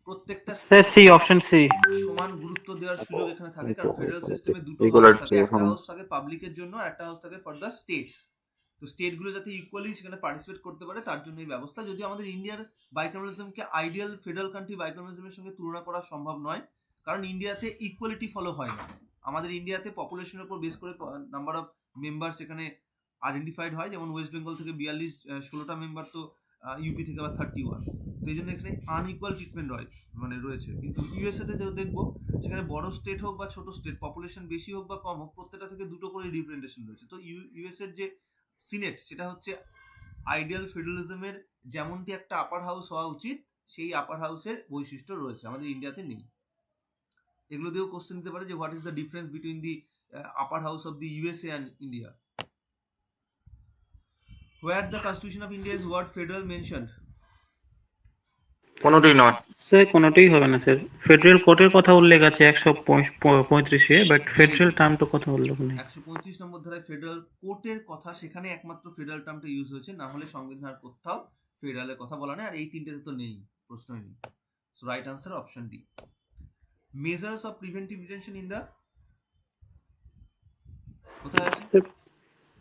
প্রত্যেকটা sir C, option C. সমান গুরুত্ব দেওয়ার সুযোগ এখানে থাকে, কারণ ফেডারেল সিস্টেমে দুটো Equality, হাউস থাকে, একটা হুম। হাউস থাকে পাবলিকের জন্য, একটা হাউস থাকে ফর দ্য স্টেটস। তো স্টেটগুলো যাতে ইকুয়ালি সেখানে পার্টিসিপেট করতে পারে তার জন্য এই ব্যবস্থা। যদিও আমাদের ইন্ডিয়ার বাইকামেরালিজমকে আইডিয়াল ফেডারেল কান্ট্রি বাইকামেরালিজমের সঙ্গে তুলনা করা সম্ভব নয়, কারণ ইন্ডিয়াতে ইকুয়ালিটি ফলো হয় না। আমাদের ইন্ডিয়াতে পপুলেশনের উপর বেস করে নাম্বার অফ মেম্বার সেখানে আইডেন্টিফাইড হয়, যেমন ওয়েস্ট বেঙ্গল থেকে 16টা মেম্বার, তো ইউপি থেকে আবার 31। তো এই জন্য এখানে আনইকুয়াল ট্রিটমেন্ট রয়েছে। কিন্তু ইউএসএতে যে দেখবো সেখানে বড় স্টেট হোক বা ছোট স্টেট, পপুলেশন বেশি হোক বা কম হোক, প্রত্যেকটা থেকে দুটো করে রিপ্রেজেন্টেশন রয়েছে। তো ইউএস এর যে সিনেট সেটা হচ্ছে আইডিয়াল ফেডারালিজমের যেমনটি একটা আপার হাউস হওয়া উচিত, সেই আপার হাউসের বৈশিষ্ট্য রয়েছে, আমাদের ইন্ডিয়াতে নেই। এগুলো দিয়েও কোশ্চেন দিতে পারে যে what is the difference between the upper house of the USA and India. Where the constitution of India is word federal mentioned? কোনোটাই নয়। স্যার কোনোটাই হবে না স্যার। ফেডারেল কোর্টের কথা উল্লেখ আছে 135-এ, বাট ফেডারেল টার্মটা কথা উল্লেখ নেই। 135 নম্বর ধারায় ফেডারেল কোর্টের কথা, সেখানে একমাত্র ফেডারেল টার্মটা ইউজ হয়েছে, না হলে সংবিধানের কোথাও ফেডারেলের কথা বলা নেই, আর এই তিনটেতে তো নেই, প্রশ্নই নেই। So right answer option D. Measures of preventive detention in the, কোথায় আছে?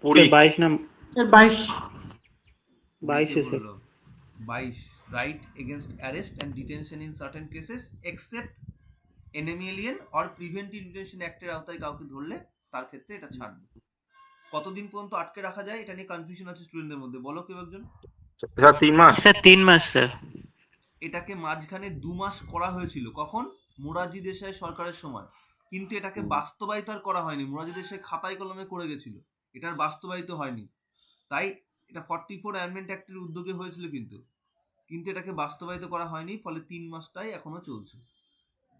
20। 22 নম্বর, sir 22। 22 sir. 22 right against arrest and detention in certain cases except enemy alien or preventive detention অ্যাক্টের আওতায় কাউকে ধরলে তার ক্ষেত্রে এটা ছাড়বে। কতদিন পর্যন্ত আটকে রাখা যায় এটা নিয়ে কনফিউশন আছে স্টুডেন্টদের মধ্যে, বলো কেউ একজন। স্যার 3 মাস। স্যার 3 মাস স্যার। এটাকে মাঝখানে 2 মাস করা হয়েছিল, কখন? মোরারজি দেশাই সরকারের সময়, কিন্তু এটাকে বাস্তবায়িত আর করা হয়নি। মোরারজি দেশাই খাতায় কলমে করে গেছিল, এটার বাস্তবায়িত হয়নি। তাই এটা 44 অ্যামেন্ডমেন্ট অ্যাক্টের উদ্যোগে হয়েছিল, কিন্তু এটাকে বাস্তবায়িত করা হয়নি, ফলে 3 মাসটাই এখনো চলছে।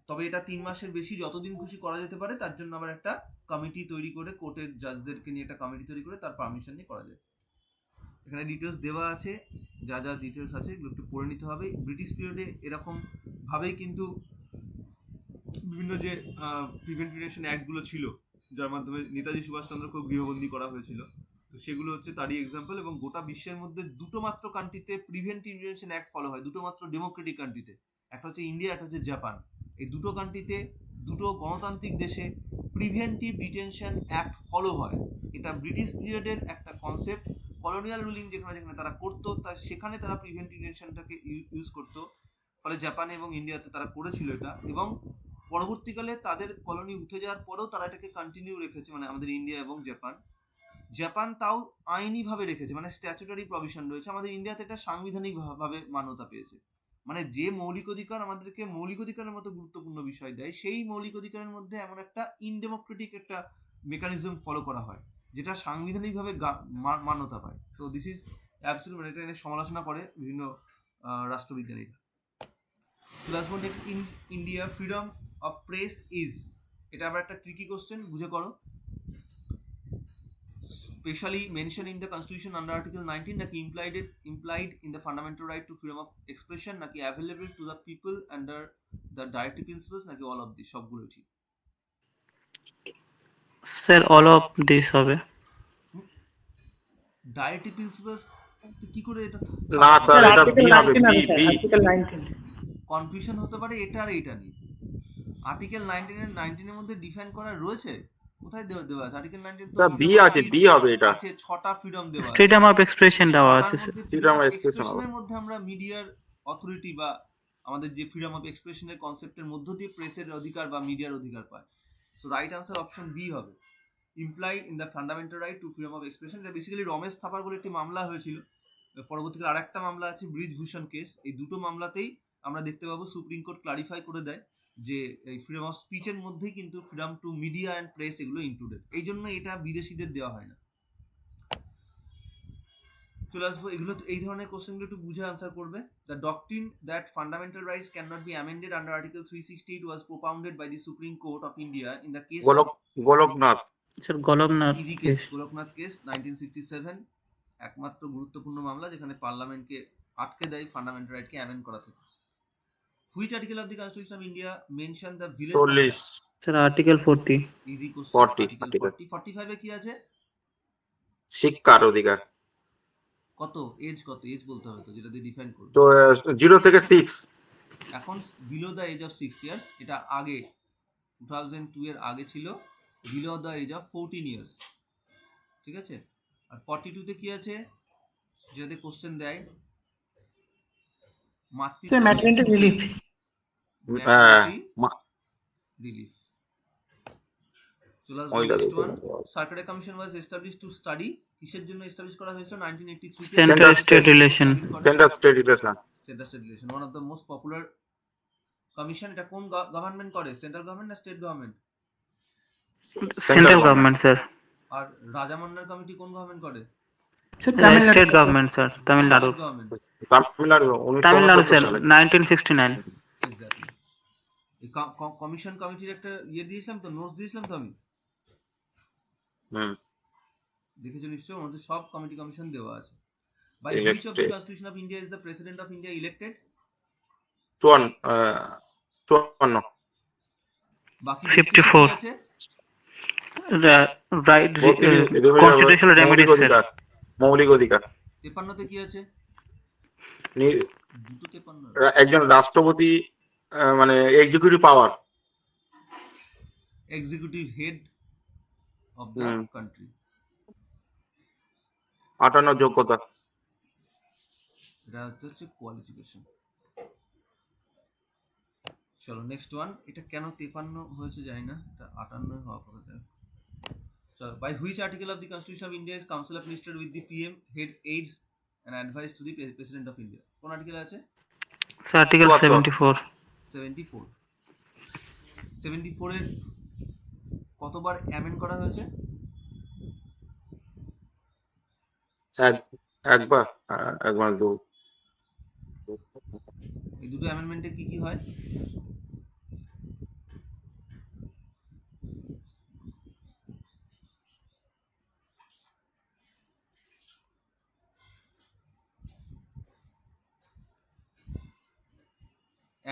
তবে এটা 3 মাসের বেশি যতদিন খুশি করা যেতে পারে, তার জন্য আবার একটা কমিটি তৈরি করে, কোর্টের জাজদেরকে নিয়ে একটা কমিটি তৈরি করে তার পারমিশন নিয়ে করা যায়। এখানে ডিটেলস দেওয়া আছে, যা যা ডিটেলস আছে এগুলো একটু পড়ে নিতে হবে। ব্রিটিশ পিরিয়ডে এরকম ভাবেই কিন্তু বিভিন্ন যে প্রিভেন্টিভেশন অ্যাক্টগুলো ছিল, যার মাধ্যমে নেতাজি সুভাষচন্দ্রকেও গৃহবন্দী করা হয়েছিল, তো সেগুলো হচ্ছে তারই এক্সাম্পল। এবং গোটা বিশ্বের মধ্যে দুটো মাত্র কান্ট্রিতে প্রিভেন্টিভেশন অ্যাক্ট ফলো হয়, দুটো মাত্র ডেমোক্রেটিক কান্ট্রিতে, একটা হচ্ছে ইন্ডিয়া, একটা হচ্ছে জাপান। এই দুটো কান্ট্রিতে, দুটো গণতান্ত্রিক দেশে প্রিভেন্টিভ ডিটেনশন অ্যাক্ট ফলো হয়। এটা ব্রিটিশ পিরিয়ডের একটা কনসেপ্ট। কলোনিয়াল রুলিং যেখানে যেখানে তারা করতো, তা সেখানে তারা প্রিভেন্টিভ ডিটেনশনটাকে ইউজ করতো, ফলে জাপানে এবং ইন্ডিয়াতে তারা করেছিল এটা। এবং পরবর্তীকালে তাদের কলোনি উঠে যাওয়ার পরেও তারা এটাকে কন্টিনিউ রেখেছে, মানে আমাদের ইন্ডিয়া এবং জাপান তাও আইনিভাবে রেখেছে, মানে স্ট্যাচুটারি প্রভিশন রয়েছে। আমাদের ইন্ডিয়াতে এটা সাংবিধানিক ভাবে মান্যতা পেয়েছে। মানে যে মৌলিক অধিকার আমাদেরকে মৌলিক অধিকারের মতো গুরুত্বপূর্ণ বিষয় দেয়, সেই মৌলিক অধিকারের মধ্যে এমন একটা ইনডেমোক্রেটিক একটা মেকানিজম ফলো করা হয়, যেটা সাংবিধানিকভাবে মান্যতা পায়। তো দিস ইজ অ্যাবসলিউট, মানে এটা নিয়ে সমালোচনা করে বিভিন্ন রাষ্ট্রবিজ্ঞানীরা। Next, in India freedom of press is, এটা আবার একটা ট্রিকি কোশ্চেন, বুঝে করো। Specially mentioned in the constitution under article 19, নাকি implied in the fundamental right to freedom of expression, নাকি available to the people under the directive principles, নাকি all of this, সবগুলো ঠিক। স্যার অল অফ দিস হবে। Directive principles কি করে এটা না স্যার, এটা আর্টিকেল বি হবে, 19 বি আছে স্যার, বি। আর্টিকেল 19। কনফিউশন হতে পারে এটা আর এইটা নিয়ে। আর্টিকেল 19 এর মধ্যে ডিফাইন করা রয়েছে, কোথায় দেওয়া আছে? আর্টিকেল 19 তো স্যার বি আছে, বি হবে এটা। আছে, 6টা ফ্রিডম দেওয়া আছে। ফ্রিডম অফ এক্সপ্রেশন দেওয়া আছে স্যার। Freedom of expression এক্সপ্রেশনের মধ্যে আমরা মিডিয়ার অথরিটি বা আমাদের যে ফ্রিডম অফ এক্সপ্রেশনের কনসেপ্টের মধ্য দিয়ে প্রেসের অধিকার বা মিডিয়ার অধিকার পায়। So right answer option B হবে, implied in the fundamental right to freedom of expression. এটা বেসিক্যালি রমেশ থাপার বলে একটি মামলা হয়েছিল, পরবর্তীকালে আরেকটা মামলা আছে ব্রিজভূষণ কেস। এই দুটো মামলাতেই আমরা দেখতে পাবো সুপ্রিম কোর্ট ক্লারিফাই করে দেয় যে এই ফ্রিডম অফ স্পিচের মধ্যেই কিন্তু freedom two media and press এগুলো ইনক্লুডেড, এই জন্য এটা বিদেশিদের দেওয়া হয় না। চলে আসবো, এগুলো এই ধরনের কোশ্চেনগুলো একটু বুঝে আনসার করবে। The doctrine that fundamental rights can not be amended under article 368 was propounded by the supreme court of India in the case Golaknath. Sir Golaknath is case, Golaknath case 1967, একমাত্র গুরুত্বপূর্ণ মামলা যেখানে পার্লামেন্টকে আটকে দেয় ফান্ডামেন্টাল রাইটকে অ্যামেন্ড করা থেকে। Which article of the constitution of India mention the village? 40 sir article 40। Easy question, 40 article 40। 45 এ কি আছে? শিক্ষার অধিকার। কত এজ, কত এজ বলতে হবে তো, যেটা দিয়ে ডিফাইন করব। তো 0 থেকে 6। এখন below the age of 6 years, এটা আগে 2002 এর আগে ছিল below the age of 14 years, ঠিক আছে। আর 42 তে কি আছে, যেটাতে কোশ্চেন দেয় স্যার ম্যাটারনিটি রিলিফ। রিলিফ। চলে আসবো next one. Circular commission was establish to study, কিসের জন্য এস্টাবলিশ করা হয়েছিল? 1983 তে central state relation. Central state relation. Central state relation, one of the most popular commission. এটা কোন গভর্নমেন্ট করে, সেন্ট্রাল গভর্নমেন্ট না state government? Central government sir. আর রাজামন্নার committee কোন গভর্নমেন্ট করে? Sir state government sir, Tamil Nadu. Government, Tamil Nadu sir 1969। Exactly. এই commission কমিটির একটা দিয়েছিলাম তো, নোটস দিয়েছিলাম তো আমি, দেখেছো নিশ্চয়, আমাদের সব কমিটি কমিশন দেওয়া আছে। By which of the constitution of India is the president of India elected? 54। বাকি 54 আছে রাইট কনস্টিটিউশনাল রেমেডিস স্যার। মৌলিক অধিকার। 53 তে কি আছে? দুটো 53, একজন রাষ্ট্রপতি, মানে executive power, executive head of the country. 58 যোগ্যতা। এটা হচ্ছে কোয়ালিফিকেশন। চলো নেক্সট ওয়ান। এটা কেন 53 হয়েছে জানি না, এটা 58 হওয়া কথা যায়। চলো, by which article of the Constitution of India is Council of Ministers with the PM head aids and advice to the President of India? কোন আর্টিকেল আছে? Sir article 74। 74। 74 এর কতবার অ্যামেন্ড করা হয়েছে? একবার একবার দু এই দুটো অ্যামেন্ডমেন্টে কি কি হয়?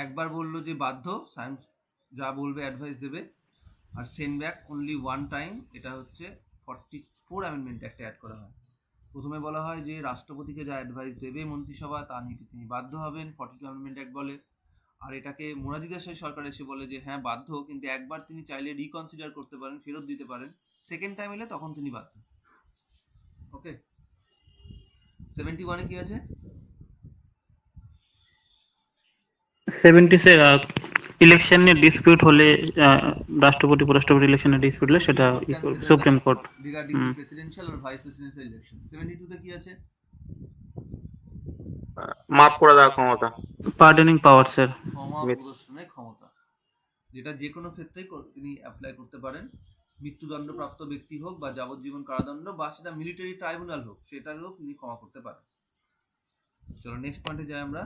একবার বললো যে বাধ্য, সায়েন্স যা বলবে অ্যাডভাইস দেবে, আর send back only one time. এটা হচ্ছে 44 অ্যামেন্ডমেন্ট একটা অ্যাড করা হয়। প্রথমে বলা হয় যে রাষ্ট্রপতিকে যা অ্যাডভাইস দেবে মন্ত্রিসভা তা নিতে তিনি বাধ্য হবেন, 42 অ্যামেন্ডমেন্ট অ্যাক্ট বলে। আর এটাকে মোরারজি দেশাই সরকার এসে বলে যে হ্যাঁ বাধ্য, কিন্তু একবার তিনি চাইলে রিকনসিডার করতে পারেন, ফেরত দিতে পারেন, সেকেন্ড টাইম এলে তখন তিনি বাধ্য। ওকে, 71 এ কি আছে? 70 স্যার ইলেকশনে ডিসপিউট হলে রাষ্ট্রপতি উপরাষ্ট্রপতি ইলেকশনে ডিসপিউট হলে সেটা সুপ্রিম কোর্ট রিগার্ডিং প্রেসিডেন্সিয়াল আর ভাইস প্রেসিডেন্সিয়াল ইলেকশন। 72 তে কি আছে? মাফ করে দেওয়ার ক্ষমতা। পার্ডনিং পাওয়ার স্যার। ক্ষমা প্রদর্শনের ক্ষমতা, যেটা যে কোনো ক্ষেত্রেই তিনি অ্যাপ্লাই করতে পারেন। মৃত্যুদণ্ডপ্রাপ্ত ব্যক্তি হোক বা যাবজ্জীবন কারাদণ্ড, বা সেটা মিলিটারি ট্রাইব্যুনাল হোক, সেটারও তিনি ক্ষমা করতে পারেন। চলো নেক্সট পয়েন্টে যাই আমরা।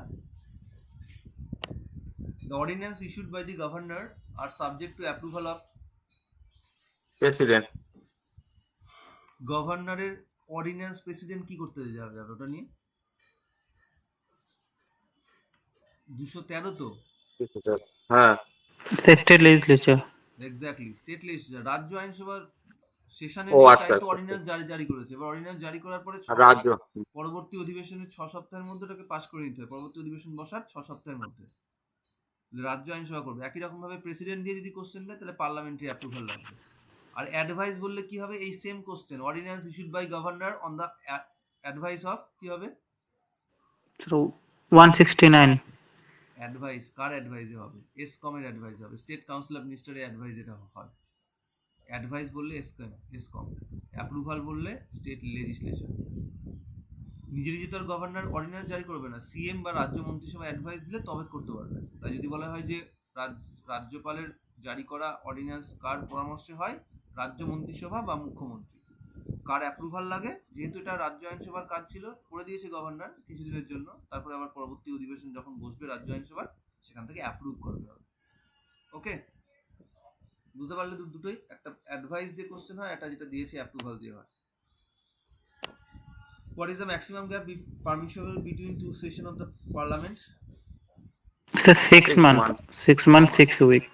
The ordinance issued by the governor are subject to approval of president. গভর্নরের অর্ডিন্যান্স প্রেসিডেন্ট কি করতে যাবে ওটা নিয়ে? 213 তো? হ্যাঁ, state legislature. Exactly, state legislature, রাজ্য আইনসভার সেশনে ও তাই আচ্ছা তো অর্ডিন্যান্স জারি করেছে। এবার অর্ডিন্যান্স জারি করার পরে রাজ্য পরবর্তী অধিবেশনের 6 সপ্তাহের মধ্যে ওটাকে পাস করে নিতে হয়। পরবর্তী অধিবেশন বসার 6 সপ্তাহের মধ্যে রাজ্য আইনসভা করবে। একই রকম ভাবে প্রেসিডেন্ট দিয়ে যদি কোশ্চেন দেয় তাহলে পার্লামেন্টারি অ্যাপ্রুভাল লাগবে। আর অ্যাডভাইস বললে কি হবে? এই same question, ordinance issued by governor on the advice of, কি হবে? 169। অ্যাডভাইস কার অ্যাডভাইসে হবে? এসকমের অ্যাডভাইস হবে, স্টেট কাউন্সিল অফ মিনিস্টারের অ্যাডভাইস এটা হয়। অ্যাডভাইস বললে এসকম, অ্যাপ্রুভাল বললে স্টেট লেজিসলেচার। নিজে নিজে তো আর গভর্নর অর্ডিন্যান্স জারি করবে না, সিএম বা রাজ্য মন্ত্রিসভা অ্যাডভাইস দিলে তবে করতে পারবে। তাই যদি বলা হয় যে রাজ্যপালের জারি করা অর্ডিন্যান্স কার পরামর্শে হয়? রাজ্য মন্ত্রিসভা বা মুখ্যমন্ত্রী। কার অ্যাপ্রুভাল লাগে? যেহেতু এটা রাজ্য আইনসভার কাজ ছিল, করে দিয়েছে গভর্নর কিছুদিনের জন্য, তারপরে আবার পরবর্তী অধিবেশন যখন বসবে রাজ্য আইনসভার, সেখান থেকে অ্যাপ্রুভ করতে হবে। ওকে, বুঝতে পারলে? দুটোই, একটা অ্যাডভাইস দিয়ে কোশ্চেন হয়, একটা যেটা দিয়েছে অ্যাপ্রুভাল দিয়ে হয়। What is the maximum gap permissible between two sessions of the parliament? Sir 6 month. 6 month 6 week.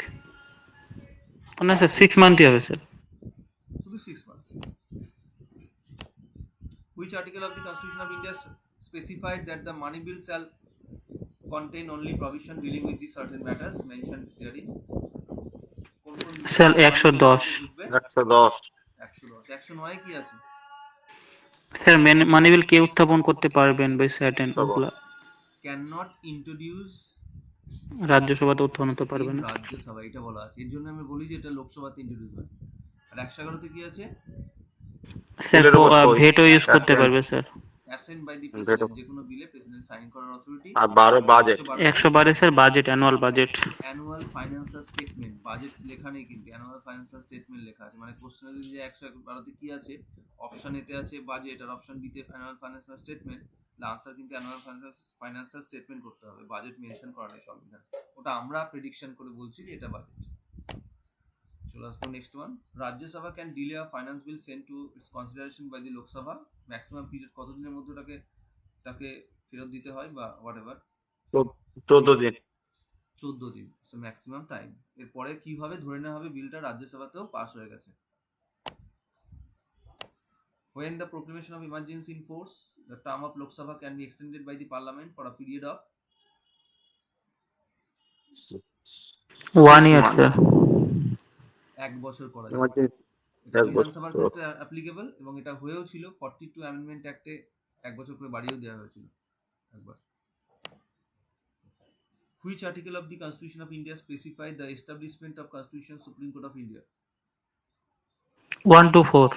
না স্যার 6 মান্থই হবে স্যার। শুধু 6 months. Which article of the Constitution of India specified that the money bill shall contain only provision dealing with the certain matters mentioned therein? Sir 110। 110। 109 কি আছে? Sir মানি বিল কে উত্থাপন করতে পারবেন by certain ওগুলা ক্যান নট ইন্ট্রোডিউস, রাজ্যসভাতে উত্থাপন হতে পারবে না। রাজ্যসভা এটা বলা আছে, এর জন্য আমি বলি যে এটা লোকসভাতে ইন্ট্রোডিউস হয়। আর 111 কি আছে? স্যার ভেটো ইউজ করতে পারবে sir. Assent by the president, যে কোনো বিলে প্রেসিডেন্ট সাইন করার অথরিটি। আর 12 budget. 112 sir budget, annual budget. Annual financial statement, budget লেখা নেই কিন্তু অ্যানুয়াল ফাইন্যান্সিয়াল স্টেটমেন্ট লেখা আছে। মানে কোশ্চেনে যদি 112 কি আছে, অপশন এতে আছে বাজেট আর অপশন বিতে অ্যানুয়াল ফাইন্যান্সিয়াল স্টেটমেন্ট, আনসার কিন্তু অ্যানুয়াল ফাইন্যান্সিয়াল স্টেটমেন্ট করতে হবে। বাজেট মেনশন করা নেই সংবিধান, ওটা আমরা প্রেডিকশন করে বলছি যে এটা বাজেট। চলে আসবো next one. Rajya Sabha can delay a finance bill send to its consideration by the Lok Sabha. Maximum period কতদিনের মধ্যে তাকে ফেরত দিতে হয় বা হোয়াট এভার? 14 দিন। 14 দিন, সো ম্যাক্সিমাম টাইম। এরপরে কি হবে? ধরে নেওয়া হবে বিলটা রাজ্যসভাতেও পাস হয়ে গেছে। When the proclamation of emergency in force, the term of Lok Sabha can be extended by the Parliament for a period of 1 year sir. 1 বছর করা যায়। এটা এক বছর বিধানসভার তো। ক্ষেত্রে অ্যাপ্লিকেবল, এবং এটা হয়েও ছিল 42 অ্যামেন্ডমেন্ট অ্যাক্টে 1 বছর করে বাড়িয়েও দেওয়া হয়েছিল একবার। Which article of the Constitution of India specify the establishment of Constitution Supreme Court of India? 1 to 4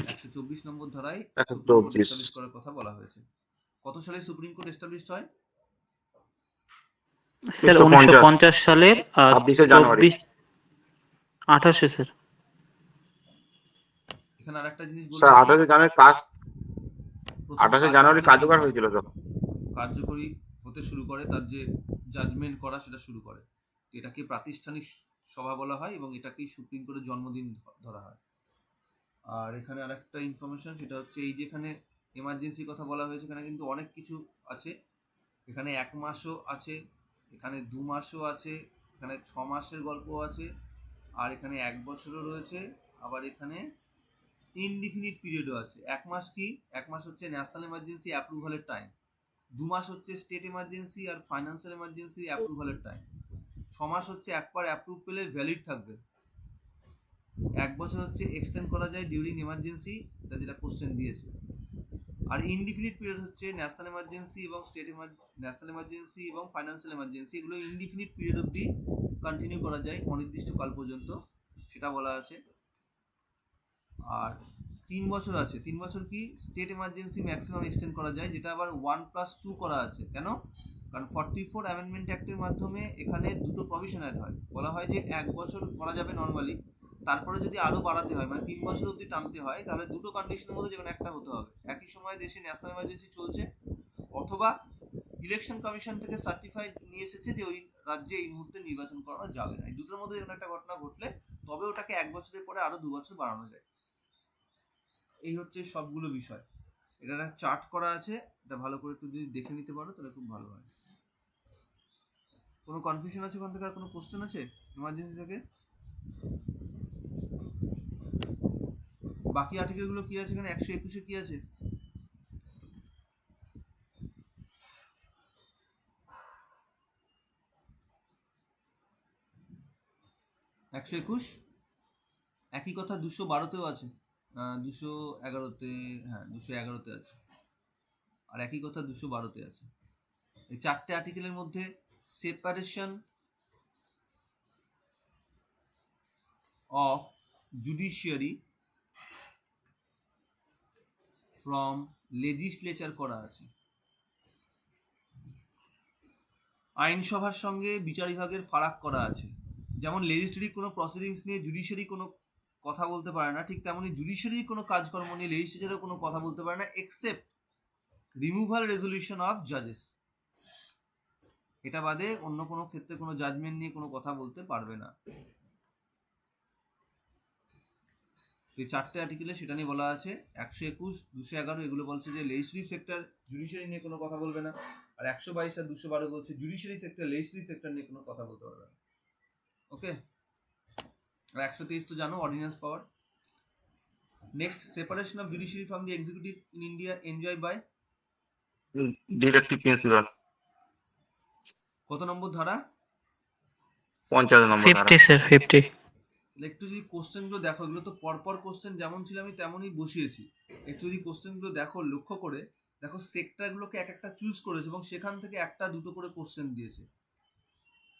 124 নম্বর ধারায় 124 সুপ্রিম কোর্ট এস্টাবলিশ করার কথা বলা হয়েছে। কত সালে সুপ্রিম কোর্ট এস্টাবলিশড হয়? স্যার 1950 1950 সালের 26 জানুয়ারি। 28 স্যার। এখানে আরেকটা জিনিস বলতে স্যার চাই, 28 জানুয়ারি কাজ, প্রথম 28 জানুয়ারি কার্যকর হয়েছিল তো। কার্যকরী হতে শুরু করে, তার যে জাজমেন্ট করা সেটা শুরু করে। এটাকে প্রাতিষ্ঠানিক সভা বলা হয় এবং এটাকেই সুপ্রিম কোর্টের জন্মদিন ধরা হয়। আর এখানে আরেকটা ইনফরমেশন, সেটা হচ্ছে এই যেখানে এমার্জেন্সি কথা বলা হয়েছে, এখানে কিন্তু অনেক কিছু আছে। এখানে 1 মাসও আছে, এখানে 2 মাসও আছে, এখানে 6 মাসের গল্প আছে, আর এখানে 1 বছরও রয়েছে, আবার এখানে ইনডিফিনিট পিরিয়ডও আছে। 1 মাস কি? 1 মাস হচ্ছে ন্যাশনাল এমার্জেন্সি অ্যাপ্রুভালের টাইম, 2 মাস হচ্ছে স্টেট এমার্জেন্সি আর ফাইন্যান্সিয়াল এমার্জেন্সি অ্যাপ্রুভালের টাইম, 6 মাস হচ্ছে একবার অ্যাপ্রুভ পেলে ভ্যালিড থাকবে, 1 বছর হচ্ছে এক্সটেন্ড করা যায় ডিউরিং এমার্জেন্সি, যেটা কোশ্চেন দিয়েছে। আর ইনডিফিনিট পিরিয়ড হচ্ছে ন্যাশনাল এমার্জেন্সি এবং ন্যাশনাল এমার্জেন্সি এবং ফাইন্যান্সিয়াল এমার্জেন্সি, এগুলো ইনডিফিনিট পিরিয়ড অবধি কন্টিনিউ করা যায়, অনির্দিষ্ট কাল পর্যন্ত, সেটা বলা আছে। আর 3 বছর আছে, 3 বছর কি? স্টেট এমার্জেন্সি ম্যাক্সিমাম এক্সটেন্ড করা যায়, যেটা আবার 1+2 করা আছে। কেন? কারণ 44 অ্যামেন্ডমেন্ট অ্যাক্টের মাধ্যমে এখানে দুটো প্রভিশন অ্যাড হয়। বলা হয় যে 1 বছর করা যাবে নর্মালি, তারপরে যদি আরও বাড়াতে হয়, মানে 3 বছর অবধি টানতে হয়, তাহলে দুটো কন্ডিশনের মধ্যে যেকোনো একটা হতে হবে। একই সময় দেশে ন্যাশনাল এমার্জেন্সি চলছে, অথবা ইলেকশন কমিশন থেকে সার্টিফাইড নিয়ে এসেছে যে ওই রাজ্যে এই মুহূর্তে নির্বাচন করানো যাবে না। এই দুটোর মধ্যে যেকোনো একটা ঘটনা ঘটলে তবে ওটাকে 1 বছরের পরে আরও 2 বছর বাড়ানো যায়। এই হচ্ছে সবগুলো বিষয়। এটা একটা চার্ট করা আছে, এটা ভালো করে একটু যদি দেখে নিতে পারো তাহলে খুব ভালো হয়। কোনো কনফিউশন আছে ওখান থেকে? আর কোনো কোশ্চেন আছে এমার্জেন্সি থেকে? বাকি আর্টিকেলগুলো কি আছে এখানে? 121-এ কি আছে? একই কথা 212-তেও আছে, 211-তে, হ্যাঁ 211-তে আছে, আর একই কথা 212-তে আছে। এই চারটে আর্টিকেলের মধ্যে separation of judiciary from legislature করা আছে। আইনসভার সঙ্গে বিচার বিভাগের ফারাক করা আছে। যেমন লেজিসলেটিভ কোনো প্রসিডিংস নিয়ে জুডিশিয়ারি কোনো কথা বলতে পারে না, ঠিক তেমনই জুডিশিয়ারি কোনো কাজকর্ম নিয়ে লেজিসলেচারও কোনো কথা বলতে পারে না, এক্সেপ্ট রিমুভাল রেজলিউশন অফ জাজেস। এটা বাদে অন্য কোনো ক্ষেত্রে কোনো জাজমেন্ট নিয়ে কোনো কথা বলতে পারবে না। এই চারটে আর্টিকেলে সেটা নিয়ে বলা আছে। 121, 211 এগুলো বলছে যে লেজিসলেটিভ সেক্টর জুডিশিয়ারি নিয়ে কোনো কথা বলবে না, আর 122 আর 212 বলছে জুডিশিয়ারি সেক্টর লেজিসলেটিভ সেক্টর নিয়ে কোনো কথা বলতে পারবে না। ওকে, আর 123 তো জানো, ordinance power. Next, separation of judiciary from the executive in India enjoy by directive principle. কত নম্বর ধারা? 50 নম্বর ধারা। 50 স্যার 50। একটু যদি কোশ্চেনগুলো দেখো, এগুলো তো পরপর কোশ্চেন যেমন ছিল আমি তেমনই বসিয়েছি। একটু যদি কোশ্চেনগুলো দেখো, লক্ষ্য করে দেখো, সেক্টরগুলোকে এক একটা চুজ করেছে এবং সেখান থেকে একটা দুটো করে কোশ্চেন দিয়েছে।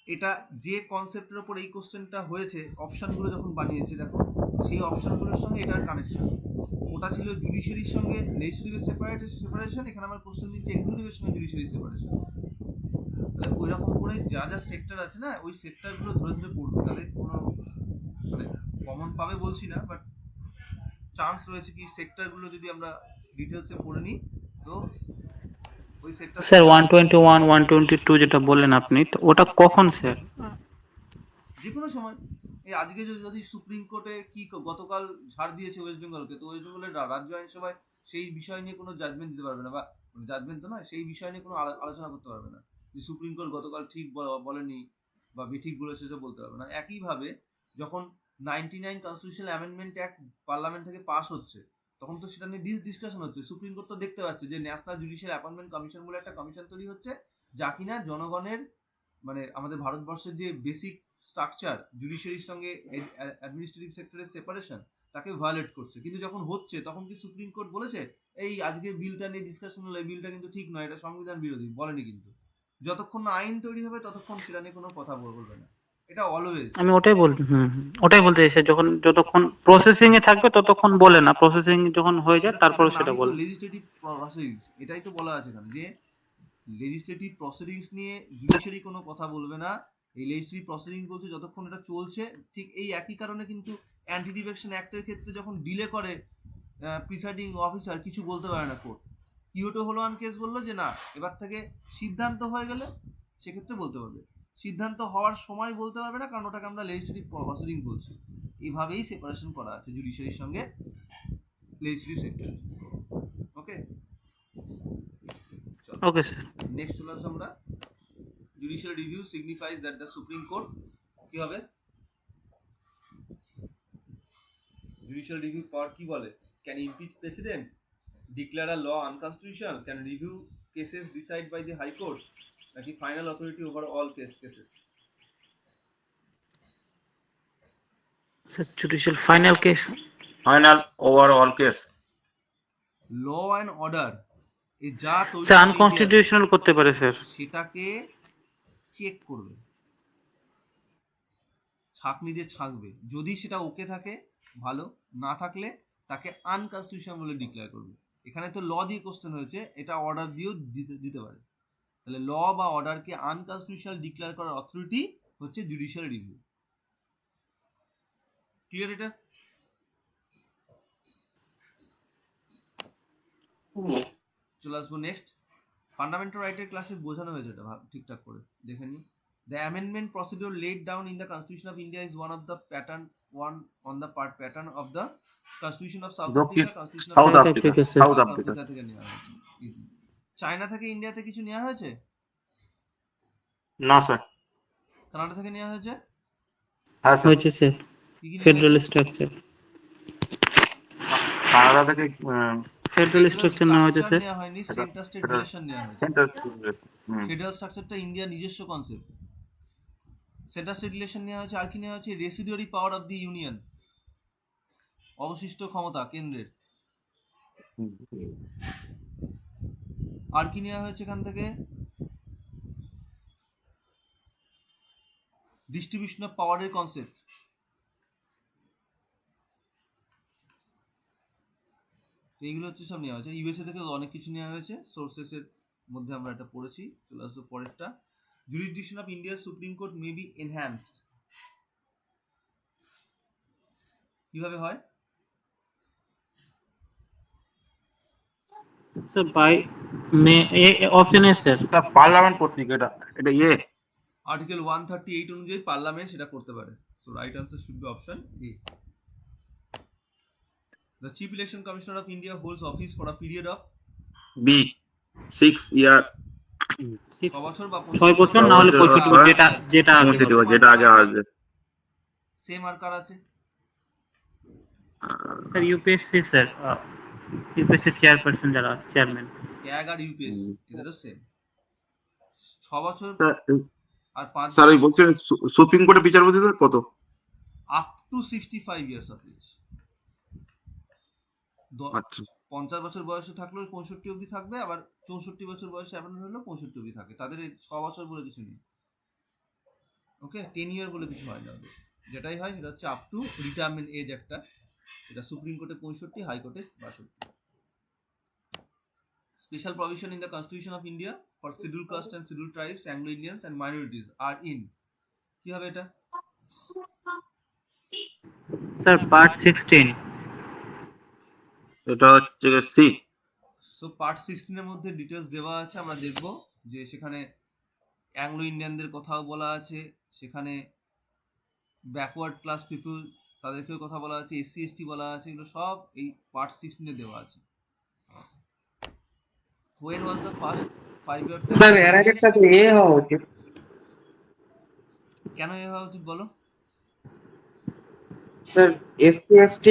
এটা যে কনসেপ্টের ওপর এই কোশ্চেনটা হয়েছে, অপশানগুলো যখন বানিয়েছে দেখো, সেই অপশানগুলোর সঙ্গে এটার কানেকশন। ওটা ছিল জুডিশিয়ারির সঙ্গে লেজিসলেটিভ সেপারেশন, এখানে আমার কোশ্চেন দিচ্ছে এক্সিকিউটিভের সঙ্গে জুডিশিয়ারি সেপারেশন। তাহলে ওই রকম করে যা যা সেক্টর আছে না, ওই সেক্টরগুলো ধরে ধরে পড়বে, তাহলে কোনো মানে কমন পাবে বলছি না, বাট চান্স রয়েছে কি সেক্টরগুলো যদি আমরা ডিটেলসে পড়ে নিই তো ওই সেক্টর। স্যার 121 122 যেটা বললেন আপনি, তো ওটা কখন স্যার? যে কোনো সময়। এই আজকে যদি সুপ্রিম কোর্টে কি গতকাল ঝাড় দিয়েছে ওয়েস্ট বেঙ্গলকে, তো ওয়েস্ট বেঙ্গলের রাজ্য আইনসভায় সেই বিষয় নিয়ে কোনো জাজমেন্ট দিতে পারবে না, বা জাজমেন্ট তো নয়, সেই বিষয় নিয়ে কোনো আলোচনা করতে পারবে না যে সুপ্রিম কোর্ট গতকাল ঠিক বলেনি বা বেঠিক বলেছে, সেটা বলতে পারবে না। একইভাবে যখন 99 কনস্টিটিউশনাল অ্যামেন্ডমেন্ট অ্যাক্ট পার্লামেন্ট থেকে পাস হচ্ছে, তখন তো সেটা নিয়ে ডিসকাশন হচ্ছে। সুপ্রিম কোর্ট তো দেখতে পাচ্ছে যে ন্যাশনাল জুডিশিয়াল অ্যাপয়েন্টমেন্ট কমিশন বলে একটা কমিশন তৈরি হচ্ছে, যা কিনা জনগণের মানে আমাদের ভারতবর্ষের যে বেসিক স্ট্রাকচার জুডিশিয়ারির সঙ্গে অ্যাডমিনিস্ট্রেটিভ সেক্টরের সেপারেশন, তাকে ভায়োলেট করছে। কিন্তু যখন হচ্ছে তখন কি সুপ্রিম কোর্ট বলেছে এই আজকে বিলটা নিয়ে ডিসকাশন হলো, এই বিলটা কিন্তু ঠিক নয়, এটা সংবিধান বিরোধী, বলেনি কিন্তু। যতক্ষণ না আইন তৈরি হবে ততক্ষণ সেটা নিয়ে কোনো কথা বলবে না, এটা অলওয়েজ। আমি ওটাই বলতে চাইছি, যতক্ষণ প্রসেসিং এ থাকবে ততক্ষণ বলে না, প্রসেসিং যখন হয়ে যায় তারপর সেটার সেটা নামই তো বলে। লেজিসলেটিভ প্রসিডিংস, এটাই তো বলা আছে এখানে যে লেজিসলেটিভ প্রসিডিংস নিয়ে জুডিশিয়ারি কোনো কথা বলবে না। এই লেজিসলেটিভ প্রসিডিং বলছে যতক্ষণ এটা চলছে। ঠিক এই একই কারণে কিন্তু অ্যান্টি ডিফেকশন অ্যাক্টের ক্ষেত্রে যখন ডিলে করে প্রিসাইডিং অফিসার, কিছু বলতে পারে না কোর্ট। কিয়োটো হলো ওয়ান কেস বললো যে না, এবার থেকে সিদ্ধান্ত হয়ে গেলে সেক্ষেত্রে বলতে পারবে, সিদ্ধান্ত হওয়ার সময় বলতে পারবে না, কারণ ওটাকে আমরা লেজিসলেটিভ প্রসিডিং বলছি। এইভাবেই সেপারেশন করা আছে জুডিশিয়ারির সঙ্গে legislative sector. Okay, okay sir. Next চলে আসবো আমরা। Judicial review signifies that the Supreme Court, কি হবে জুডিশিয়াল রিভিউ পাওয়ার কি বলে? Can impeach president, declare a law unconstitutional, can review cases decide by the high courts, নাকি final authority over all cases? Sir judicial final case, final over all case. Law and order এ যা তৈরি sir হবে unconstitutional করতে পারে sir. সেটাকে check করবে, ছাঁকনি দিয়ে ছাঁকবে। যদি সেটা ওকে থাকে ভালো, না থাকলে তাকে আনকনস্টিটিউশনাল বলে ডিক্লেয়ার করবে। এখানে তো ল দিয়ে কোশ্চেন হয়েছে, এটা অর্ডার দিয়েও দিতে পারে। তাহলে ল বা অর্ডারকে আনকনস্টিটিউশনাল ডিক্লেয়ার করার অথরিটি হচ্ছে জুডিশিয়াল রিভিউ। ক্লিয়ার এটা? চলে আসবো নেক্সট। ফান্ডামেন্টাল রাইটের ক্লাসে বোঝানো হয়েছে, এটা ঠিকঠাক করে দেখে নিই। The amendment procedure laid down in the Constitution of India is one of the pattern of the Constitution of South Africa, Constitution of south South Africa, Africa, sir. South South Africa. Africa থেকে নেওয়া হয়েছে। Easy. China থেকে ইন্ডিয়াতে কিছু নেওয়া হয়েছে? না sir. Canada থেকে নেওয়া হয়েছে? হ্যাঁ স্যার। হয়েছে স্যার। কি কি নেওয়া ফেডারেল হয়েছে? স্ট্রাকচার, কানাডা থেকে ফেডারেল স্ট্রাকচার নেওয়া হয়েছে স্যার। নেওয়া হয়নি, এটা- সেন্টার স্টেট এটা- রিলেশন নেওয়া হয়েছে। সেন্টার। ফেডারেল স্ট্রাকচারটা ইন্ডিয়ার নিজস্ব কনসেপ্ট। সেন্টার স্টেট রিলেশন নেওয়া হয়েছে। আর কি নেওয়া হয়েছে? রেসিডুয়ারি পাওয়ার অফ দি ইউনিয়ন, অবশিষ্ট ক্ষমতা কেন্দ্রের। আর কি নেওয়া হয়েছে এখান থেকে? ডিস্ট্রিবিউশন অফ পাওয়ারের কনসেপ্ট। এইগুলো হচ্ছে সব নেওয়া হয়েছে। ইউএসএ থেকে অনেক কিছু নেওয়া হয়েছে, সোর্সেসের মধ্যে আমরা এটা পড়েছি। চলে আসবো পরেরটা। জুরিসডিকশন অফ ইন্ডিয়ার supreme court may be enhanced, কিভাবে হয়? Sir by may, option A sir. এটা পার্লামেন্ট কর্তৃক, এটা আর্টিকেল 138 অনুযায়ী পার্লামেন্ট সেটা করতে পারে। So right answer should be option A. The Chief Election Commissioner of India holds office for a period of be 6 year, 6 বছর বা 6 বছর না হলে 65 বা যেটা আগে হবে। যেটা আগে আসবে। সেম আর কার আছে? Sir UPSC sir, UPSC chairperson যারা আছে, চেয়ারম্যান। ক্যাগ আর ইউপিএসসি এদেরও সেম 6 বছর আর 5 স্যার ওই বলছেন সুপ্রিম কোর্টের বিচারপতিদের কত? Up to 65 years of age. আচ্ছা 50 বছর বয়সে থাকলেও 65 অবধি থাকবে, আবার 64 বছর বয়সে অ্যাপয়েন্ট হলেও 65 অবধি থাকে। তাদের 6 বছর বলে কিছু নেই। ওকে, 10 ইয়ার বলে কিছু হয় না ওদের। যেটাই হয় সেটা হচ্ছে আপ টু রিটায়ারমেন্ট এজ একটা। এটা সুপ্রিম কোর্টে 65, হাইকোর্টে 62। Special provision in the Constitution of India for scheduled caste and scheduled tribes, Anglo-Indians and minorities are in, কি হবে এটা? Sir part 16। এটা হচ্ছে সি। সো পার্ট 16 এর মধ্যে ডিটেলস দেওয়া আছে, আমরা দেখব যে সেখানে অ্যাংলো ইন্ডিয়ানদের কথাও বলা আছে, সেখানে ব্যাকওয়ার্ড ক্লাস পিপল তাদেরকেও কথা বলা আছে, এসসি এসটি বলা আছে, এগুলো সব এই পার্ট 16 এ দেওয়া আছে। When was the first 5-year term? Sir এর আগে একটা এ হওয়া উচিত। কেন এ হওয়া উচিত বলো? Sir SC ST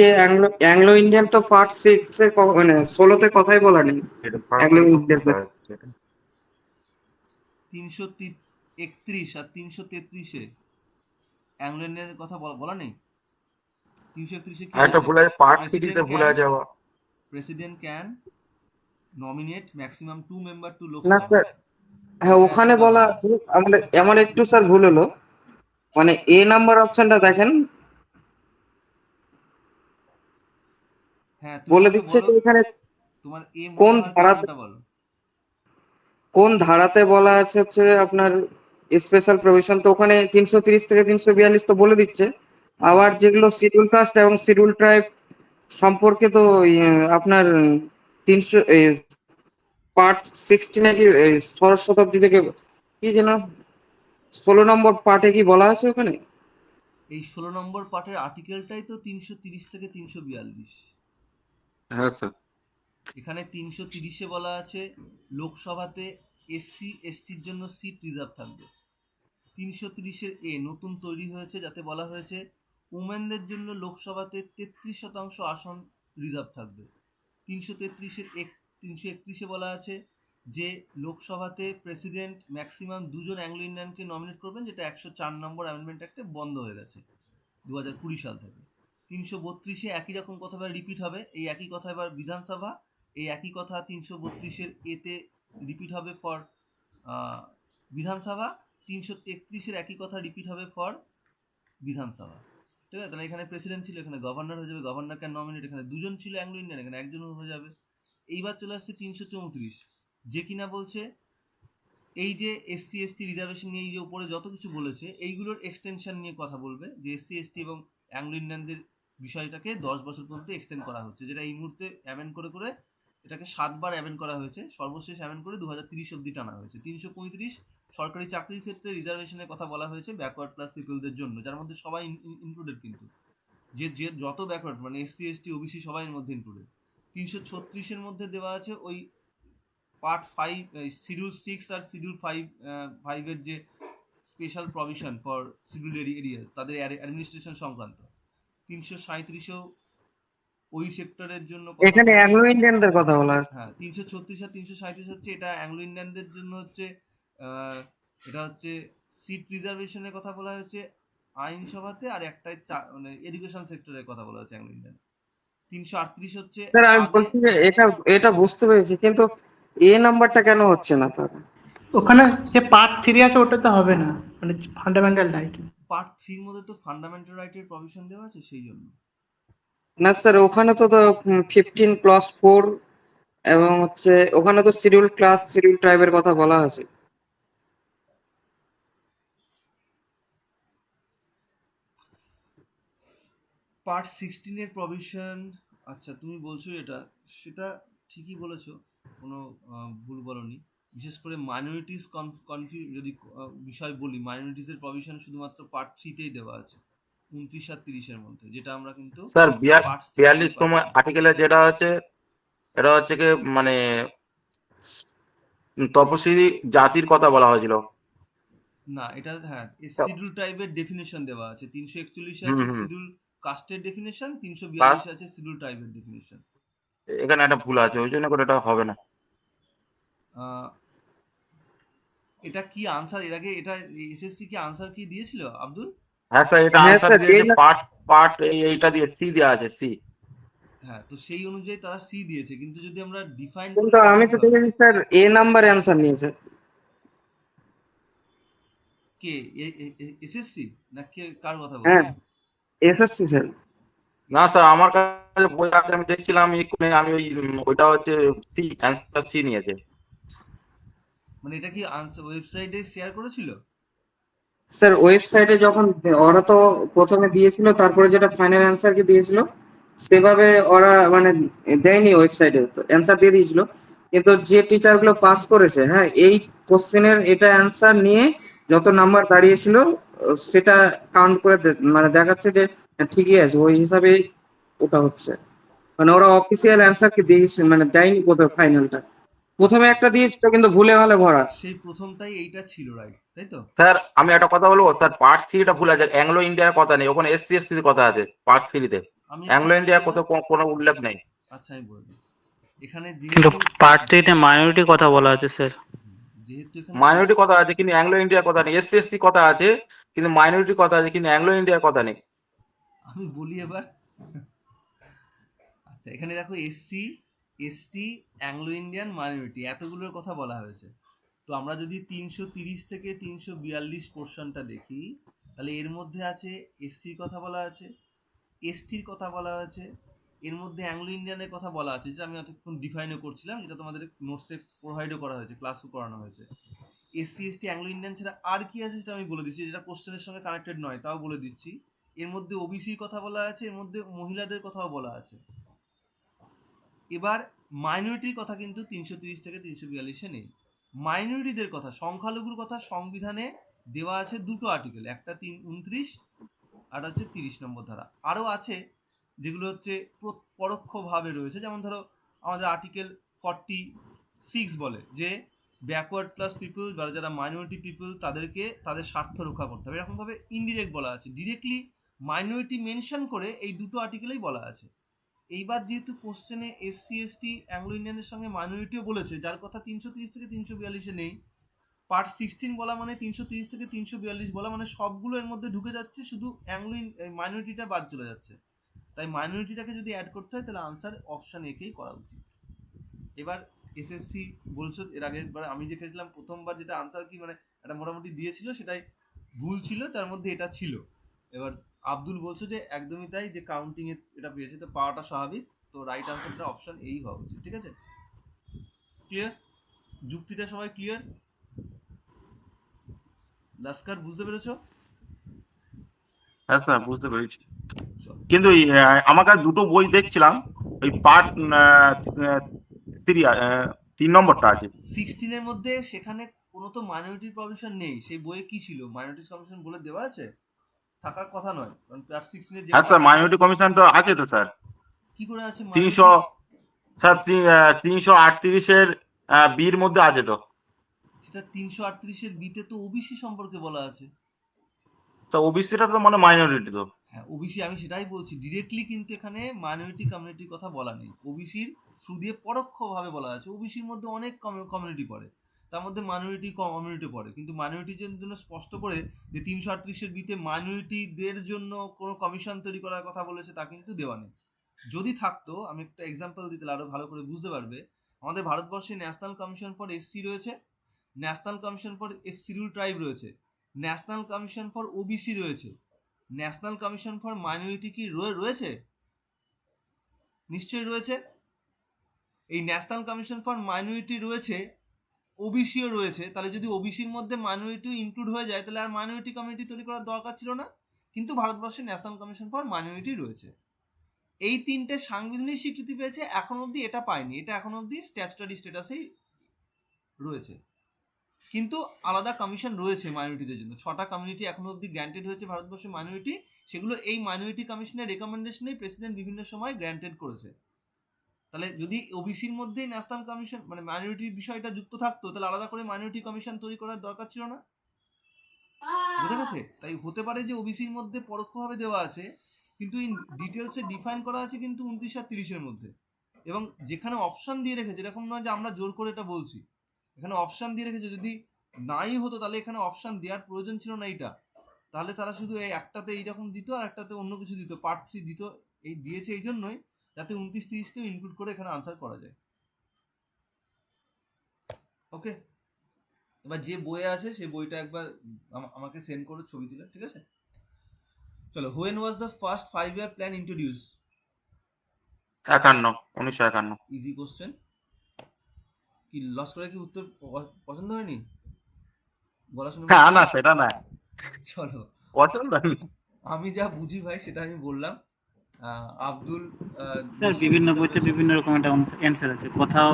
Anglo Indian তো পার্ট 6 এ মানে 16 তে কথাই বলা নেই। অ্যাংলো ইন্ডিয়ান 331 আর 333-এ অ্যাংলো ইন্ডিয়ানদের কথা বলা নেই। 331-এ কি আর একটা আছে? ভুল আছে, পার্ট President থ্রিতে ভুল can- আছে আবার। President can nominate maximum 2 member to Lok না Sabha. স্যার, হ্যাঁ এটা ওখানে আছে বলা governor। আছে, আমার একটু স্যার ভুল হলো, মানে এ নাম্বার অপশনটা দেখেন, হ্যাঁ তুমি বলে আমাকে দিচ্ছে বলো, যে এখানে তোমার এ মনে কোন হওয়ার ধারাতে কারণটা বলো। কোন ধারাতে বলা আছে হচ্ছে আপনার স্পেশাল প্রভিশন, তো ওখানে 330 থেকে 342 তো বলে দিচ্ছে। আবার যেগুলো শিডিউল কাস্ট এবং শিডিউল ট্রাইব সম্পর্কে তো আপনার 300 পার্ট 60 নাকি ষোড়শ শতাব্দী থেকে কি যেন 16 নম্বর পার্টে কি বলা আছে ওখানে? এই 16 নম্বর পার্টের আর্টিকেলটাই তো 330 থেকে 342। হ্যাঁ স্যার। এখানে 330-এ বলা আছে লোকসভাতে এসসি এসটির জন্য সিট রিজার্ভ থাকবে। 330-এর এ নতুন তৈরি হয়েছে, যাতে বলা হয়েছে উমেনদের জন্য লোকসভাতে 33% আসন রিজার্ভ থাকবে। 331-এ বলা আছে যে লোকসভাতে প্রেসিডেন্ট ম্যাক্সিমাম 2জন অ্যাংলো ইন্ডিয়ানকে নমিনেট করবেন, যেটা 104 নম্বর অ্যামেন্ডমেন্ট অ্যাক্টে বন্ধ হয়ে গেছে 2020 সাল থেকে। 332-এ একই রকম কথা এবার রিপিট হবে, এই একই কথা এবার বিধানসভা, এই একই কথা 332-এর এতে রিপিট হবে ফর বিধানসভা, 333-এর একই কথা রিপিট হবে ফর বিধানসভা। ঠিক আছে, তাহলে এখানে প্রেসিডেন্ট ছিল, এখানে গভর্নর হয়ে যাবে, গভর্নর ক্যান নমিনেট, এখানে 2জন ছিল অ্যাংলো ইন্ডিয়ান, এখানে 1জন হয়ে যাবে। এইবার চলে আসছে 334, যে কিনা বলছে এই যে এসসি এসটি রিজার্ভেশন নিয়ে এই যে উপরে যত কিছু বলেছে এইগুলোর এক্সটেনশন নিয়ে কথা বলবে, যে এসসি এসটি এবং অ্যাংলো ইন্ডিয়ানদের বিষয়টাকে 10 বছর পর্যন্ত এক্সটেন্ড করা হচ্ছে, যেটা এই মুহূর্তে অ্যামেন্ড করে করে এটাকে 7বার অ্যামেন্ড করা হয়েছে, সর্বশেষ অ্যামেন্ড করে 2030 অব্দি টানা হয়েছে। 335 সরকারি চাকরির ক্ষেত্রে রিজার্ভেশনের কথা বলা হয়েছে ব্যাকওয়ার্ড ক্লাস পিপলদের জন্য, যার মধ্যে সবাই ইনক্লুডেড, কিন্তু যে যে যত ব্যাকওয়ার্ড মানে এসসি এসটি ওবিসি সবাই এর মধ্যে ইনক্লুডেড। 336-এর মধ্যে দেওয়া আছে ওই পার্ট 5 শিডিউল 6 আর শিডিউল 5 এর যে special provision for schedule areas তাদের অ্যাডমিনিস্ট্রেশন সংক্রান্ত। 337-এও ওই সেক্টরের জন্য কথা এখানে বলা অ্যাংলো হয়েছে। ইন্ডিয়ানদের কথা বলা আছে। হ্যাঁ 336 আর 337 হচ্ছে এটা অ্যাংলো ইন্ডিয়ানদের জন্য হচ্ছে, এটা হচ্ছে সিট রিজার্ভেশনের কথা বলা হয়েছে আইনসভাতে, আর একটাই মানে এডুকেশন সেক্টরের কথা বলা হয়েছে অ্যাংলো ইন্ডিয়ান। 338 হচ্ছে স্যার আমি আগে, বলছি যে এটা এটা বুঝতে পেরেছি, কিন্তু এ নাম্বারটা কেন হচ্ছে না তার? ওখানে যে পার্ট 3 আছে ওটাতে হবে না, মানে ফান্ডামেন্টাল রাইট। পার্ট 3-র মধ্যে তো ফান্ডামেন্টাল রাইটের প্রভিশন দেওয়া আছে, সেই জন্য। না স্যার, ওখানে তো 15+4 এবং হচ্ছে ওখানে তো শিডিউল ক্লাস শিডিউল ট্রাইবের কথা বলা আছে। পার্ট 16-এর প্রভিশন, আচ্ছা তুমি বলছো এটা, সেটা ঠিকই বলেছো, কোনো ভুল বলনি। বিশেষ করে মাইনরিটিস যদি বিষয় বলি, মাইনরিটিসের প্রভিশন শুধুমাত্র পার্ট 3-তেই দেওয়া আছে 29 আর 30-এর মধ্যে, যেটা আমরা কিন্তু স্যার পার্ট 42তম আর্টিকেলে যেটা আছে, এটা হচ্ছে কি মানে তপশিলি জাতির কথা বলা হয়েছিল। না, এটা হ্যাঁ শিডিউল টাইপের ডেফিনেশন দেওয়া আছে। 341-এ হুম আছে হুম শিডিউল কাস্টের ডেফিনেশন, কাস্ট 342-এ আছে শিডিউল টাইপের ডেফিনেশন। এখানে একটা ভুল আছে, ওই জন্য করে এটা হবে না। এটা কি আনসার, এর আগে এটা এসএসসি কি আনসার কি দিয়েছিল আব্দুল? হ্যাঁ স্যার, এটা হ্যাঁ আনসার স্যার, দিয়েছে, পার্ট পার্ট এইটা দিয়ে সি দেওয়া আছে, সি। হ্যাঁ, তো সেই অনুযায়ী তারা সি দিয়েছে, কিন্তু যদি আমরা ডিফাইন করি কিন্তু আমি তো সঠিকভাবে, দেখেছি স্যার এ নাম্বার অ্যান্সার নিয়েছে। কে এসএসসি না কে, কার কথা হ্যাঁ, বলছো? SSC sir. না স্যার, আমার কাছে বই আছে, আমি দেখছিলাম এক্ষুনি, আমি ওই ওইটা হচ্ছে সি, অ্যান্সার সি নিয়েছে। মানে এটা কি আনসার ওয়েবসাইটে শেয়ার করেছিল? স্যার ওয়েবসাইটে যখন ওরা তো প্রথমে দিয়েছিল, তারপরে যেটা ফাইনাল অ্যান্সার কি দিয়েছিল সেভাবে ওরা মানে দেয়নি, ওয়েবসাইটে তো অ্যান্সার দিয়ে দিয়েছিল। কিন্তু যে টিচার গুলো পাস করেছে, হ্যাঁ, এই কোশ্চেনের এটা অ্যান্সার নিয়ে যত নাম্বার দাঁড়িয়েছিল সেটা কাউন্ট করে মানে দেখাচ্ছে যে ঠিকই আছে, ওই হিসাবে ওটা হচ্ছে। মানে ওরা অফিসিয়াল অ্যান্সার কি দিয়েছে, মানে দেয়নি প্রথমে ফাইনালটা, প্রথমে একটা দিয়েছিল কিন্তু ভুলে ভালে ভরা। সেই প্রথমটাই এইটা ছিল, রাইট, তাই তো? স্যার আমি একটা কথা বলবো স্যার, পার্ট থ্রিটা ভুল আছে, অ্যাংলো ইন্ডিয়ার কথা নেই ওখানে, এসসি এসসি কথা আছে পার্ট থ্রিতে, আমি একটু অ্যাংলো বলি ইন্ডিয়ার এবার। কথা কোনো উল্লেখ নেই। আচ্ছা আমি বলবো, এখানে কিন্তু যেহেতু পার্ট 3-তে মাইনরিটি কথা বলা আছে স্যার। যেহেতু এখানে মাইনরিটি কথা আছে কিন্তু অ্যাংলো ইন্ডিয়ার কথা নেই, এসসি এসসি কথা আছে কিন্তু মাইনরিটি কথা আছে কিন্তু অ্যাংলো ইন্ডিয়ার কথা নেই। আমি বলি এবার, আচ্ছা, এখানে দেখো SC, ST, Anglo Indian, minority এতগুলোর কথা বলা হয়েছে। তো আমরা যদি 330 থেকে 342 পোর্শনটা দেখি, তাহলে এর মধ্যে আছে এসসির কথা বলা আছে, এসটির কথা বলা হয়েছে, এর মধ্যে অ্যাংলো ইন্ডিয়ানের কথা বলা আছে, যেটা আমি এতক্ষণ ডিফাইনও করছিলাম, যেটা তোমাদের নোটসে প্রোভাইডও করা হয়েছে, ক্লাসও করানো হয়েছে। এসসি, এসটি, অ্যাংলো ইন্ডিয়ান ছাড়া আর কি আছে সেটা আমি বলে দিচ্ছি, যেটা কোশ্চেনের সঙ্গে কানেক্টেড নয়, তাও বলে দিচ্ছি। এর মধ্যে ওবিসির কথা বলা আছে, এর মধ্যে মহিলাদের কথাও বলা আছে। এবার মাইনরিটির কথা কিন্তু 330 থেকে 342-এ নেই। মাইনরিটিদের কথা, সংখ্যালঘুর কথা সংবিধানে দেওয়া আছে দুটো আর্টিকেল, একটা 29 আর হচ্ছে 30 নম্বর ধারা। আরও আছে যেগুলো হচ্ছে পরোক্ষভাবে রয়েছে, যেমন ধরো আমাদের আর্টিকেল 46 বলে যে ব্যাকওয়ার্ড ক্লাস পিপল বা যারা মাইনরিটি পিপল তাদেরকে তাদের স্বার্থ রক্ষা করতে হবে, এরকমভাবে ইনডিরেক্ট বলা আছে। ডিরেক্টলি মাইনরিটি মেনশন করে এই দুটো আর্টিকেলেই বলা আছে। এইবার যেহেতু কোশ্চেনে এসসি, এসটি, অ্যাংলো ইন্ডিয়ানের সঙ্গে মাইনরিটিও বলেছে, যার কথা 330 থেকে 342-এ নেই, পার্ট 16 বলা মানে 330 থেকে 342 বলা মানে সবগুলো এর মধ্যে ঢুকে যাচ্ছে, শুধু মাইনরিটিটা বাদ চলে যাচ্ছে। তাই মাইনরিটিটাকে যদি অ্যাড করতে হয় তাহলে আনসার অপশন একেই করা উচিত। এবার এসএসসি বলছো, এর আগের বার আমি যে খেয়েছিলাম প্রথমবার যেটা আনসার কি মানে একটা মোটামুটি দিয়েছিল সেটাই ভুল ছিল, তার মধ্যে এটা ছিল। এবার আব্দুল বলছো যে একদমই তাই, যে কাউন্টিং এ এটা পেয়েছে, তো পাওয়াটা স্বাভাবিক। তো রাইট আনসারটা অপশন এই হওয়া উচিত। ঠিক আছে, ক্লিয়ার? যুক্তিটা সবাই ক্লিয়ার? লাস্কার বুঝতে পেরেছো? হ্যাঁ স্যার, বুঝতে পেরেছি। চলো। কিন্তু আমার কাছে দুটো বই দেখছিলাম, ওই পার্ট সিরিয়া 3 নম্বরটা আছে। 16-এর মধ্যে সেখানে কোনো তো মাইনরিটির প্রভিশন নেই, সেই বইয়ে কি ছিল? মাইনরিটিস কমিশন বলে দেওয়া আছে? থাকার কথা নয়, কারণ পার্ট 16-এর যে হ্যাঁ স্যার, পার্টটা মাইনরিটি কমিশন তো আছে তো স্যার। কি করে আছে 300 মাইনরিটি? স্যার 338-এর বির মধ্যে আছে তো। সেটা 338-এর বিতে তো ওবিসি সম্পর্কে বলা আছে। তো ওবিসিটা তো মানে মাইনরিটি তো। হ্যাঁ, ওবিসি, আমি সেটাই বলছি, ডিরেক্টলি কিন্তু এখানে মাইনরিটি কমিউনিটির কথা বলা নেই, ওবিসির থ্রু দিয়ে পরোক্ষভাবে বলা আছে। ওবিসির মধ্যে অনেক কমিউনিটি পড়ে, তার মধ্যে মাইনরিটি কমিউনিটি পড়ে, কিন্তু মাইনরিটির জন্য স্পষ্ট করে যে 338-এর বিতে মাইনরিটিদের জন্য কোনো কমিশন তৈরি করার কথা বলেছে তা কিন্তু দেওয়া নেই। যদি থাকতো, আমি একটা এক্সাম্পল দিতে আরো ভালো করে বুঝতে পারবে। আমাদের ভারতবর্ষে ন্যাশনাল কমিশন ফর এসসি রয়েছে, national commission for schedule tribe রয়েছে, ন্যাশনাল কমিশন ফর ওবিসি রয়েছে, ন্যাশনাল কমিশন ফর মাইনরিটি কি রয়েছে? নিশ্চয়ই রয়েছে। এই ন্যাশনাল কমিশন ফর মাইনরিটি রয়েছে, ওবিসিও রয়েছে, তাহলে যদি ওবিসির মধ্যে মাইনরিটি ইনক্লুড হয়ে যায় তাহলে আর মাইনরিটি কমিউনিটি তৈরি করার দরকার ছিল না। কিন্তু ভারতবর্ষে ন্যাশনাল কমিশন ফর মাইনরিটি রয়েছে। এই তিনটে সাংবিধানিক স্বীকৃতি পেয়েছে, এখন অবধি এটা পায়নি, এটা এখন অবধি স্ট্যাচুটরি স্ট্যাটাসেই রয়েছে। কিন্তু আলাদা কমিশন রয়েছে মাইনরিটিদের জন্য, 6টা কমিউনিটি এখনো অবধি গ্র্যান্টেড হয়েছে ভারতবর্ষে মাইনরিটি, সেগুলো এই মাইনরিটি কমিশনের রেকমেন্ডেশনেই প্রেসিডেন্ট বিভিন্ন সময় গ্র্যান্টেড করেছে। তাহলে যদি ওবিসির মধ্যেই ন্যাশনাল কমিশন মানে মাইনরিটির বিষয়টা যুক্ত থাকতো, তাহলে আলাদা করে মাইনরিটি কমিশন তৈরি করার দরকার ছিল না। বুঝা গেছে? তাই হতে পারে যে ওবিসির মধ্যে পরোক্ষভাবে দেওয়া আছে, কিন্তু ইন ডিটেলসে ডিফাইন করা আছে কিন্তু 29 আর 30-এর মধ্যে। এবং যেখানে অপশন দিয়ে রেখেছে, এরকম নয় যে আমরা জোর করে এটা বলছি, এখানে অপশন দিয়ে রেখেছে। যদি নাই হতো তাহলে এখানে অপশন দেওয়ার প্রয়োজন ছিল না এইটা, তাহলে তারা শুধু এই একটাতে এইরকম দিত আর একটাতে অন্য কিছু দিত, পার্ট 3 দিত। এই দিয়েছে এই জন্যই যাতে 29-30-কেও ইনক্লুড করে এখানে আনসার করা যায়। ওকে, এবার যে বইয়ে আছে সেই বইটা একবার আমাকে সেন্ড করো ছবি তুলে, ঠিক আছে? চলো, when was the first 5-year plan introduce? 1951। Easy question. কি লস করে কি উত্তর পছন্দ হয়নি? বলা শুনে হ্যাঁ না, সেটা না, চলো, পছন্দ না। আমি যা বুঝি ভাই সেটা আমি বললাম। আব্দুল স্যার বিভিন্ন বইতে বিভিন্ন রকম একটা অ্যান্সার আছে, কোথাও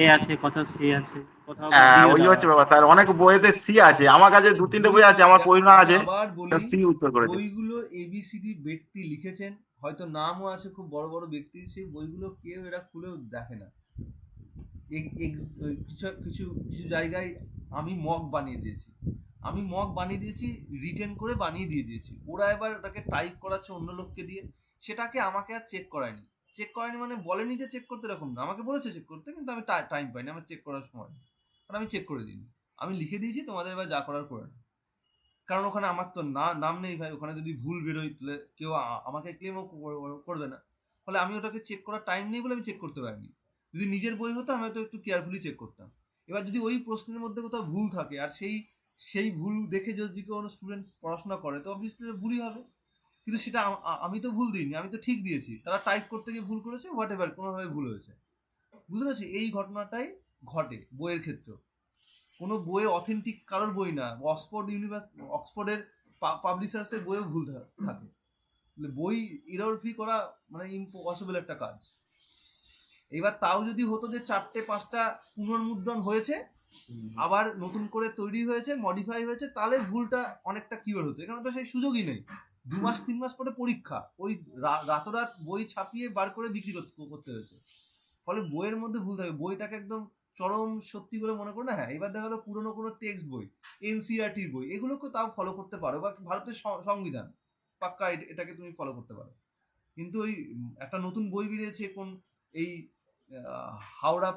এ আছে, কোথাও সি আছে, কোথাও হ্যাঁ, বিও ওই দেওয়া হচ্ছে আছে। ব্যাপার স্যার, অনেক বইতে সি আছে, আমার কাছে 2-3টে বই আছে, আমার পড়া আছে, আবার বলি, সি উত্তর করেছে। বইগুলো এবিসিডি ব্যক্তি লিখেছেন, হয়তো নামও আছে খুব বড় বড় ব্যক্তি, সেই বইগুলো কেউ এরা খুলেও দেখে না। কিছু কিছু কিছু জায়গায় আমি মক বানিয়ে দিয়েছি, রিটেন করে বানিয়ে দিয়ে দিয়েছি, ওরা এবার ওটাকে টাইপ করাচ্ছে অন্য লোককে দিয়ে, সেটাকে আমাকে আর চেক করায়নি মানে বলেনি যে চেক করতে, এরকম না, আমাকে বলেছে চেক করতে, কিন্তু আমি টাইম পাইনি আমার চেক করার সময়, আর আমি চেক করে দিইনি, আমি লিখে দিয়েছি, তোমাদের এবার যা করার করে না। কারণ ওখানে আমার তো নাম নেই ভাই, ওখানে যদি ভুল বেরোয় তাহলে কেউ আমাকে ক্লেমও করবে না, ফলে আমি ওটাকে চেক করার টাইম নেই বলে আমি চেক করতে পারিনি। যদি নিজের বই হতো আমি হয়তো একটু কেয়ারফুলি চেক করতাম। এবার যদি ওই প্রশ্নের মধ্যে কোথাও ভুল থাকে আর সেই ভুল দেখে যদি কোনো স্টুডেন্ট পড়াশোনা করে তো অবভিয়াসলি ভুলই হবে। কিন্তু সেটা আমি তো ভুল দিইনি, আমি তো ঠিক দিয়েছি, তারা টাইপ করতে গিয়ে ভুল করেছে, হোয়াট এভার, কোনোভাবে ভুল হয়েছে। বুঝতে পারছি, এই ঘটনাটাই ঘটে বইয়ের ক্ষেত্রে। কোনো বইয়ে অথেন্টিক কারোর বই না, অক্সফোর্ডের পাবলিশার্সের বইও ভুল থাকে। বই এরর ফ্রি করা মানে ইম্পসিবল একটা কাজ। এবার তাও যদি হতো যে 4-5টা পুনর্মুদ্রণ হয়েছে, আবার নতুন করে তৈরি হয়েছে, মডিফাই হয়েছে, তাহলে ভুলটা অনেকটা কিওর হতো। এখানে তো সেই সুযোগই নেই। 2-3 মাস পরে পরীক্ষা, ওই রাতোরাত বই ছাপিয়ে বার করে বিক্রি করতে হয়েছে। ফলে বইয়ের মধ্যে ভুল থাকে, বইটাকে একদম চরম সত্যি করে মনে করো না। হ্যাঁ, এবার দেখা গেলো পুরোনো কোনো টেক্সট বই, এনসিইআরটির বই, এগুলোকে তাও ফলো করতে পারো, বা ভারতের সংবিধান পাক্কা এটাকে তুমি ফলো করতে পারো। কিন্তু ওই একটা নতুন বই বেরিয়েছে কোন এই হাওড়া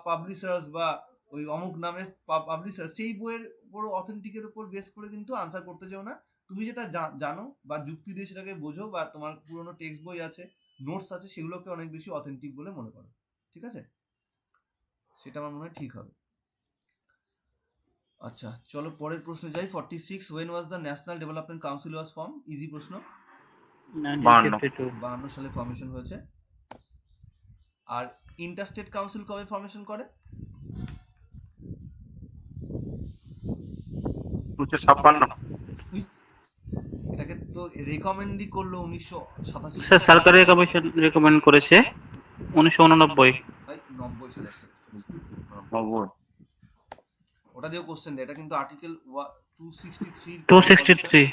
পাবলিশার্স বা ওই অমুক নামের পাবলিশার, সেই বইয়ের উপর অথেন্টিকের উপর বেস করে কিন্তু আনসার করতে চাও না। তুমি যেটা জানো বা যুক্তি দিয়ে সেটাকে বোঝো, বা তোমার পুরোনো টেক্সট বই আছে, নোটস আছে, সেগুলোকে অনেক বেশি অথেন্টিক বলে মনে করো। ঠিক আছে, সেটা আমার মনে হয় ঠিক হবে। আচ্ছা, চলো পরের প্রশ্নে যাই। 46, when was the national development council was formed? Easy প্রশ্ন। 52 সালে ফর্মেশন হয়েছে। আর ইন্টারস্টেট কাউন্সিল কবে ফর্মেশন করে? 1956। এটাকে তো রেকমেন্ডই করলো 1987 স্যার সরকারি কমিশন রেকমেন্ড করেছে 1989। 90 সালে ওটা দিয়েও কোশ্চেন দেয়। এটা কিন্তু আর্টিকেল 263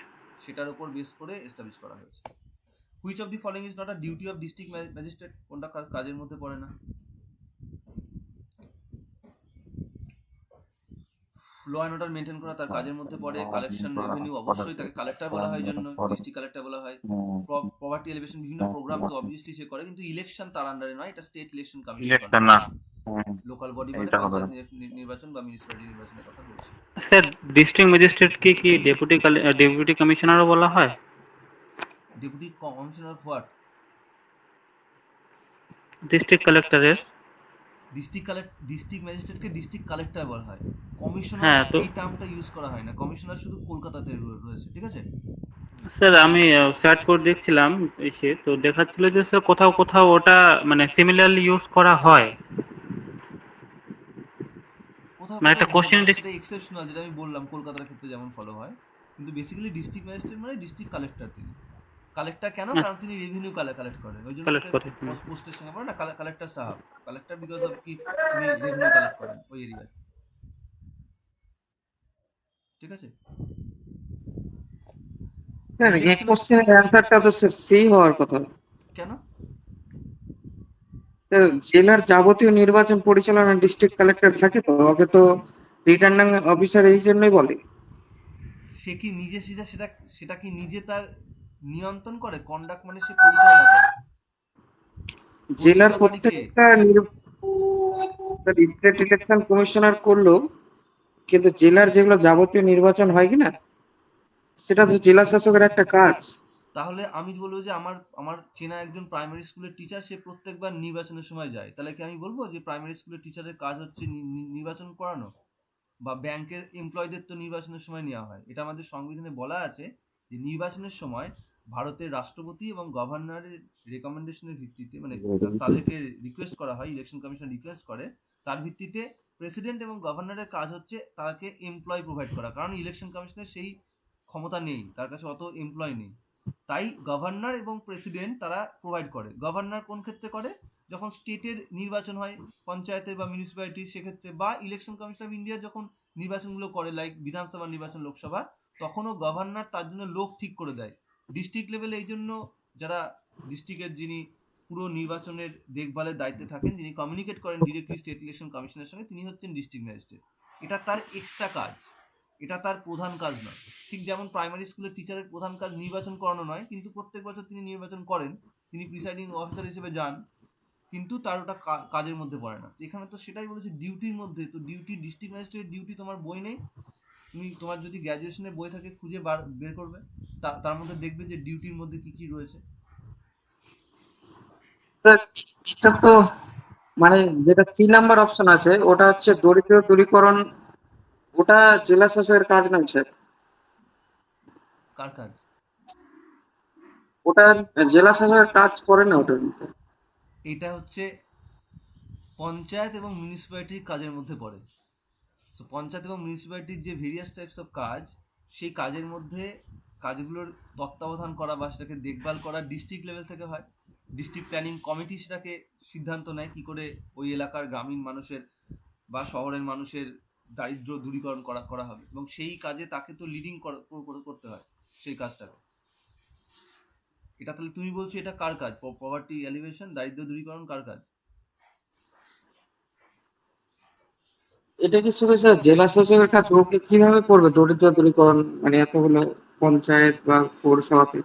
সেটার উপর বেস করে এস্টাবলিশ করা হয়েছে। Which of the following is not a duty of district magistrate? কোনটা কাজের মধ্যে পড়ে না? ল অ্যান্ড অর্ডার মেনটেন করা তার কাজের মধ্যে পড়ে। কালেকশন রেভিনিউ, অবশ্যই তাকে কালেক্টর বলা হয়, জন্য ডিস্ট্রিক্ট কালেক্টর বলা হয়। পভার্টি এলিভেশন, বিভিন্ন প্রোগ্রাম তো অবভিয়াসলি সে করে, কিন্তু ইলেকশন তার আন্ডারে নয়, এটা স্টেট ইলেকশন কমিশন করে। না, লোকাল বডি মানে এটা হবে পঞ্চায়েত নির্বাচন বা মিউনিসিপ্যালিটি নির্বাচনের কথা বলছি। স্যার ডিস্ট্রিক্ট ম্যাজিস্ট্রেট কি ডেপুটি কমিশনারও বলা হয়? Deputy commissioner of what? District কালেক্টরের। ডিস্ট্রিক্ট ম্যাজিস্ট্রেটকে ডিস্ট্রিক্ট কালেক্টর বলা হয়। কমিশনার হ্যাঁ, তো এই টার্মটা ইউজ করা হয় না। কমিশনার শুধু কলকাতাতে রয়েছে। ঠিক আছে স্যার আমি সার্চ করে দেখছিলাম এসে, তো দেখাচ্ছিল যে স্যার কোথাও কোথাও ওটা মানে সিমিলারলি ইউজ করা হয়। কোথাও মানে কোথাও একটা হতে কোশ্চেন পারে, সেটা এক্সেপশনাল, যেটা আমি বললাম কলকাতার ক্ষেত্রে যেমন ফলো হয়। কিন্তু বেসিক্যালি ডিস্ট্রিক্ট ম্যাজিস্ট্রেট মানে ডিস্ট্রিক্ট কালেক্টর। তিনি কালেক্টর কেন? কারণ তিনি রেভিনিউ কালেক্ট করেন, ওই জন্য কালেক্ট তাকে করে। পোস্টের সঙ্গে পড়ে না কালেক্টর সাহেব। কালেক্টর বিকজ অফ কি তিনি রেভিনিউ কালেক্ট করেন ওই এরিয়ায়। ঠিক আছে, স্যার এই কোশ্চেনের অ্যান্সারটা তো সি হওয়ার কথা। কেন? স্যার জেলার যাবতীয় নির্বাচন পরিচালনা ডিস্ট্রিক্ট কালেক্টর থাকে, তো ওকে তো রিটার্নিং অফিসার এই জন্যই বলে। সে কি নিজে সেটা কি নিজে তার নিয়ন্ত্রণ করে? কন্ডাক্ট মানে সে পরিচালনা করে। জেলার পরিচালনাকারী কে? প্রত্যেকটা স্টেট ইলেকশন কমিশনার করলো, কিন্তু জেলার যেগুলো যাবতীয় নির্বাচন হয় কিনা সেটা তো জেলা শাসকের একটা কাজ। তাহলে আমি বলবো যে আমার চেনা একজন প্রাইমারি স্কুলের টিচার, সে প্রত্যেকবার নির্বাচনের সময় যায়। তাহলে কি আমি বলবো যে প্রাইমারি স্কুলের টিচারের কাজ হচ্ছে নির্বাচন করানো? বা ব্যাংকের এমপ্লয়ীদের তো নির্বাচনের সময় নেওয়া হয়। এটা আমাদের সংবিধানে বলা আছে যে নির্বাচনের সময় ভারতের রাষ্ট্রপতি এবং গভর্নরের রেকমেন্ডেশনের ভিত্তিতে, মানে তাদেরকে রিকোয়েস্ট করা হয়, ইলেকশন কমিশন রিকোয়েস্ট করে, তার ভিত্তিতে প্রেসিডেন্ট এবং গভর্নরের কাজ হচ্ছে তাকে এমপ্লয় প্রোভাইড করা। কারণ ইলেকশন কমিশনের সেই ক্ষমতা নেই, তার কাছে অত এমপ্লয় নেই। তাই গভর্নর এবং প্রেসিডেন্ট তারা প্রোভাইড করে। গভর্নর কোন ক্ষেত্রে করে? যখন স্টেটের নির্বাচন হয়, পঞ্চায়েতের বা মিউনিসিপ্যালিটির, সেক্ষেত্রে, বা ইলেকশন কমিশন অফ ইন্ডিয়া যখন নির্বাচনগুলো করে, লাইক বিধানসভা নির্বাচন, লোকসভা, তখনও গভর্নর তার জন্য লোক ঠিক করে দেয়। ডিস্ট্রিক্ট লেভেলে এই জন্য যারা ডিস্ট্রিক্টের যিনি পুরো নির্বাচনের দেখভালের দায়িত্বে থাকেন, যিনি কমিউনিকেট করেন ডিরেক্টলি স্টেট ইলেকশন কমিশনের সঙ্গে, তিনি হচ্ছেন ডিস্ট্রিক্ট ম্যাজিস্ট্রেট। এটা তার এক্সট্রা কাজ, এটা তার প্রধান কাজ নয়। ঠিক যেমন প্রাইমারি স্কুলের টিচারের প্রধান কাজ নির্বাচন করানো নয়, কিন্তু প্রত্যেক বছর তিনি নির্বাচন করেন, তিনি প্রিসাইডিং অফিসার হিসেবে যান, কিন্তু তার ওটা কাজের মধ্যে পড়ে না। এখানে তো সেটাই বলেছে ডিউটির মধ্যে। তো ডিউটি, ডিস্ট্রিক্ট ম্যাজিস্ট্রেটের ডিউটি তোমার বই নেই? তোমার যদি গ্র্যাজুয়েশনের বই থাকে খুঁজে বের করবে, তার মধ্যে দেখবে যে ডিউটির মধ্যে কি কি রয়েছে। স্যার এটা তো মানে যেটা সি নাম্বার অপশন আছে ওটা হচ্ছে দরিদ্র দূরীকরণ, ওটা জেলা শাসকের কাজ নয় স্যার। কার কাজ? ওটা জেলা শাসকের কাজ করে না ওটার মধ্যে। এটা হচ্ছে পঞ্চায়েত এবং মিউনিসিপ্যালিটির কাজের মধ্যে পড়ে। সো পঞ্চায়েত এবং মিউনিসিপ্যালিটির যে ভেরিয়াস টাইপস অফ কাজ, সেই কাজের মধ্যে কাজগুলোর তত্ত্বাবধান করা বা সেটাকে দেখভাল করা ডিস্ট্রিক্ট লেভেল থেকে হয়। ডিস্ট্রিক্ট প্ল্যানিং কমিটি সেটাকে সিদ্ধান্ত নেয় কী করে ওই এলাকার গ্রামীণ মানুষের বা শহরের মানুষের দারিদ্র দূরীকরণ করা হবে, এবং সেই কাজে তাকে তো লিডিং করতে হয় সেই কাজটাকে। এটা তাহলে তুমি বলছো এটা কার কাজ? পভার্টি এলিভেশন, দারিদ্র দূরীকরণ কার কাজ? এটা কি শুধু স্যার জেলা শাসকের কাজ? ওকে কিভাবে করবে দরিদ্র দূরীকরণ মানে এতগুলো পঞ্চায়েত বা পৌরসভাতে?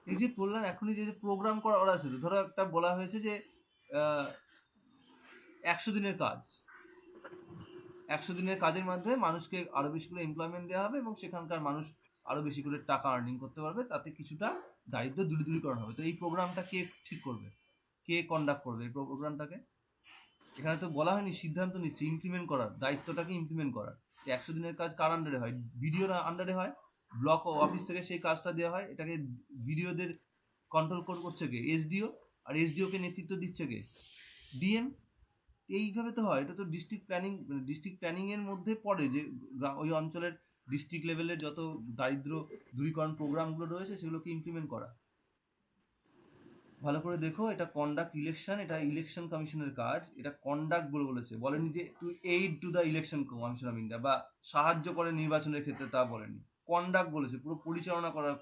এই যে বললাম এখনই যে প্রোগ্রাম করা ছিল, ধরো একটা বলা হয়েছে যে 100 দিনের কাজ, 100 দিনের কাজের মাধ্যমে মানুষকে আরো বেশি করে এমপ্লয়মেন্ট দেওয়া হবে এবং সেখানকার মানুষ আরো বেশি করে টাকা আর্নিং করতে পারবে, তাতে কিছুটা দারিদ্র দূরীকরণ হবে। তো এই প্রোগ্রামটা কে ঠিক করবে, কে কন্ডাক্ট করবে এই প্রোগ্রামটাকে? এখানে তো বলা হয়নি সিদ্ধান্ত নিচ্ছে, ইমপ্লিমেন্ট করার দায়িত্বটাকে ইমপ্লিমেন্ট করার। 100 দিনের কাজ কার আন্ডারে হয়? বিডিওর আন্ডারে হয়, ব্লক অফিস থেকে সেই কাজটা দেওয়া হয়। এটাকে বিডিওদের কন্ট্রোল করছে কে? এসডিও। আর এসডিওকে নেতৃত্ব দিচ্ছে কে? ডিএম। এইভাবে তো হয়। এটা তো ডিস্ট্রিক্ট প্ল্যানিং এর মধ্যে পড়ে যে ওই অঞ্চলের ডিস্ট্রিক্ট লেভেলের যত দারিদ্র দূরীকরণ প্রোগ্রামগুলো রয়েছে সেগুলোকে ইমপ্লিমেন্ট করা। ভালো করে দেখো, এটা কন্ডাক্ট ইলেকশন, এটা ইলেকশন কমিশনের কাজ। এটা কন্ডাক্ট বলেছে, বলেনি যে to aid to the election commission of India বা সাহায্য করে নির্বাচনের ক্ষেত্রে, তা বলেনি। কন্ডাক্ট বলেছে, পুরো পরিচালনা করার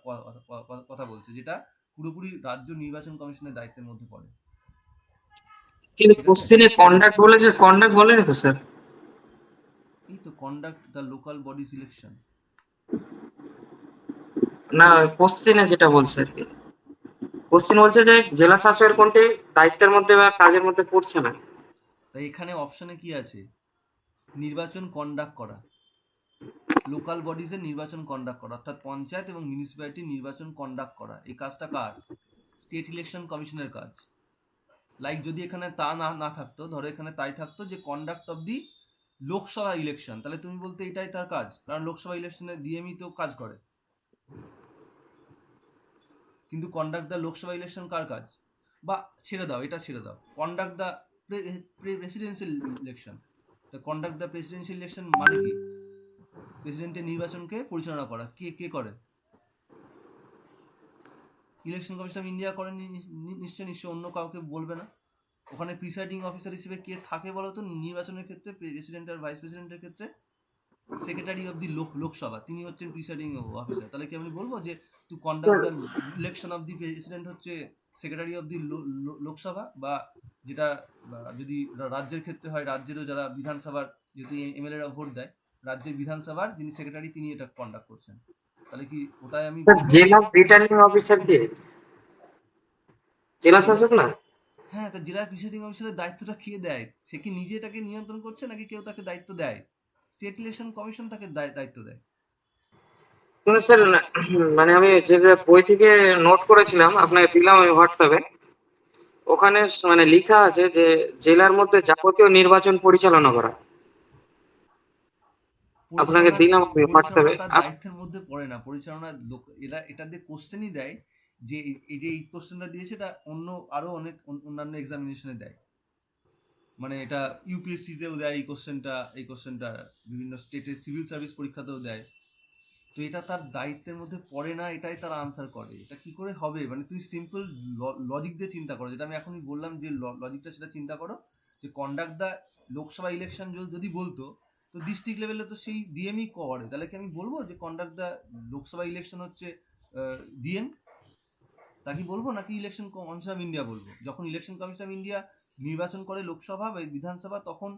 কথা বলছে, যেটা পুরোপুরি রাজ্য নির্বাচন কমিশনের দায়িত্বের মধ্যে পড়ে। কিন্তু ঠিক আছে, কোশ্চেনে কন্ডাক্ট বলেছে, কন্ডাক্ট বলেনি তো স্যার। এই তো conduct the local bodies election. না, কোশ্চেনে যেটা বলছে আর কি, কোশ্চেন বলছে যে জেলা শাসকের কোনটি দায়িত্বের মধ্যে বা কাজের মধ্যে পড়ছে না। তাই এখানে অপশনে কি আছে? নির্বাচন কন্ডাক্ট করা, লোকাল বডিজের নির্বাচন কন্ডাক্ট করা, অর্থাৎ পঞ্চায়েত এবং মিউনিসিপ্যালিটির নির্বাচন কন্ডাক্ট করা। এই কাজটা কার? স্টেট ইলেকশন কমিশনের কাজ। লাইক যদি এখানে তা না থাকতো, ধরো এখানে তাই থাকতো যে conduct of the Lok Sabha election, তাহলে তুমি বলতে এটাই তার কাজ, কারণ লোকসভা ইলেকশনে ডিএমই তো কাজ করে। কিন্তু কন্ডাক্ট দ্য লোকসভা ইলেকশন কার কাজ? বা ছেড়ে দাও, এটা ছেড়ে দাও, কন্ডাক্ট দ্য প্রেসিডেন্সিয়াল ইলেকশন। তা কন্ডাক্ট দ্য প্রেসিডেন্সিয়াল ইলেকশন মানে কি? প্রেসিডেন্টের নির্বাচনকে পরিচালনা করা। কে করে? ইলেকশন কমিশন অফ ইন্ডিয়া করে নিশ্চয় অন্য কাউকে বলবে না। ওখানে প্রিসাইডিং অফিসার হিসেবে কে থাকে বলো তো নির্বাচনের ক্ষেত্রে? প্রেসিডেন্ট আর ভাইস প্রেসিডেন্টের ক্ষেত্রে সেক্রেটারি অফ দি লোকসভা, তিনি হচ্ছেন প্রিসাইডিং অফিসার। তাহলে কি আমি বলবো যে to conduct the election of the president হচ্ছে সেক্রেটারি অফ দি লোকসভা? বা যেটা যদি রাজ্যের ক্ষেত্রে হয়, রাজ্যেরও যারা বিধানসভার, যেহেতু এমএলএরা ভোট দেয়, রাজ্যের বিধানসভার যিনি সেক্রেটারি তিনি এটা কন্ডাক্ট করছেন। তাহলে কি ওটাই আমি বলবো? জেলা রিটার্নিং অফিসার কে? জেলা শাসক না? হ্যাঁ, তা জেলা প্রিসাইডিং অফিসারের দায়িত্বটা কে দেয়? সে কি নিজে এটাকে নিয়ন্ত্রণ করছে নাকি কেউ তাকে দায়িত্ব দেয়? স্টেট ইলেকশন কমিশন তাকে দায়িত্ব দেয়। কিন্তু স্যার মানে আমি যে বই থেকে নোট করেছিলাম আপনাকে দিলাম আমি হোয়াটসঅ্যাপে, ওখানে মানে লেখা আছে যে জেলার মধ্যে যাবতীয় নির্বাচন পরিচালনা করা। আপনাকে দিলাম আমি পরিচালনা হোয়াটসঅ্যাপে। তার দায়িত্বের মধ্যে পড়ে না। পরিচালনা এটা দিয়ে কোশ্চেনই দেয় যে এই কোশ্চেনটা দিয়েছে এটা আরো অনেক অন্যান্য এক্সামিনেশনে দেয়। মানে এটা ইউপিএসসি তেও দেয় এই কোশ্চেনটা বিভিন্ন স্টেটের সিভিল সার্ভিস পরীক্ষাতেও দেয়। তো এটা তার দায়িত্বের মধ্যে পড়ে না, এটাই তারা আনসার করে। এটা কি করে হবে? মানে তুমি সিম্পল লজিক দিয়ে চিন্তা করো, যেটা আমি এখনই বললাম যে লজিকটা, সেটা চিন্তা করো যে কন্ডাক্ট দ্য লোকসভা ইলেকশন যদি বলতো, তো ডিস্ট্রিক্ট লেভেলে তো সেই ডিএমই করে। তাহলে কি আমি বলবো যে কন্ডাক্ট দ্য লোকসভা ইলেকশন হচ্ছে ডিএম? তা কি বলবো, নাকি ইলেকশন কমিশন অফ ইন্ডিয়া বলবো? যখন ইলেকশন কমিশন অফ ইন্ডিয়া নির্বাচন করে লোকসভা বা বিধানসভা, তখন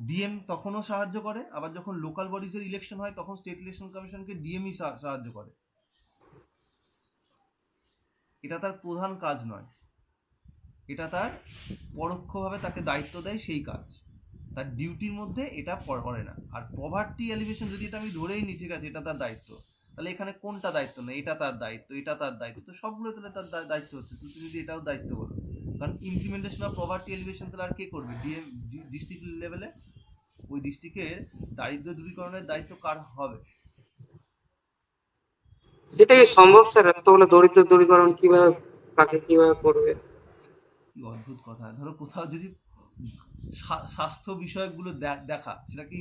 ডিএম তখনও সাহায্য করে। আবার যখন লোকাল বডিজের ইলেকশন হয় তখন স্টেট ইলেকশন কমিশনকে ডিএমই সাহায্য করে। এটা তার প্রধান কাজ নয়, এটা তার পরোক্ষভাবে তাকে দায়িত্ব দেয় সেই কাজ। তার ডিউটির মধ্যে এটা পড়ে না। আর পভার্টি এলিভেশন যদি এটা আমি ধরেই নিই, ঠিক আছে, এটা তার দায়িত্ব, তাহলে এখানে কোনটা দায়িত্ব না? এটা তার দায়িত্ব, এটা তার দায়িত্ব, তো সবগুলো তাহলে তার দায়িত্ব হচ্ছে। তুমি যদি এটাও দায়িত্ব বলো, কারণ ইমপ্লিমেন্টেশন অফ পভার্টি এলিভেশন তাহলে আর কে করবে? ডিএম, ডিস্ট্রিক্ট লেভেলে ওই ডিস্ট্রিক্টের দারিদ্র দূরীকরণের দায়িত্ব কার হবে? সেটা কি সম্ভব স্যার? এতগুলো দরিদ্র দূরীকরণ কিভাবে, কাকে কিভাবে করবে? কি অদ্ভুত কথা। ধরো কোথাও যদি স্বাস্থ্য বিষয়কগুলো দেখা, সেটা কি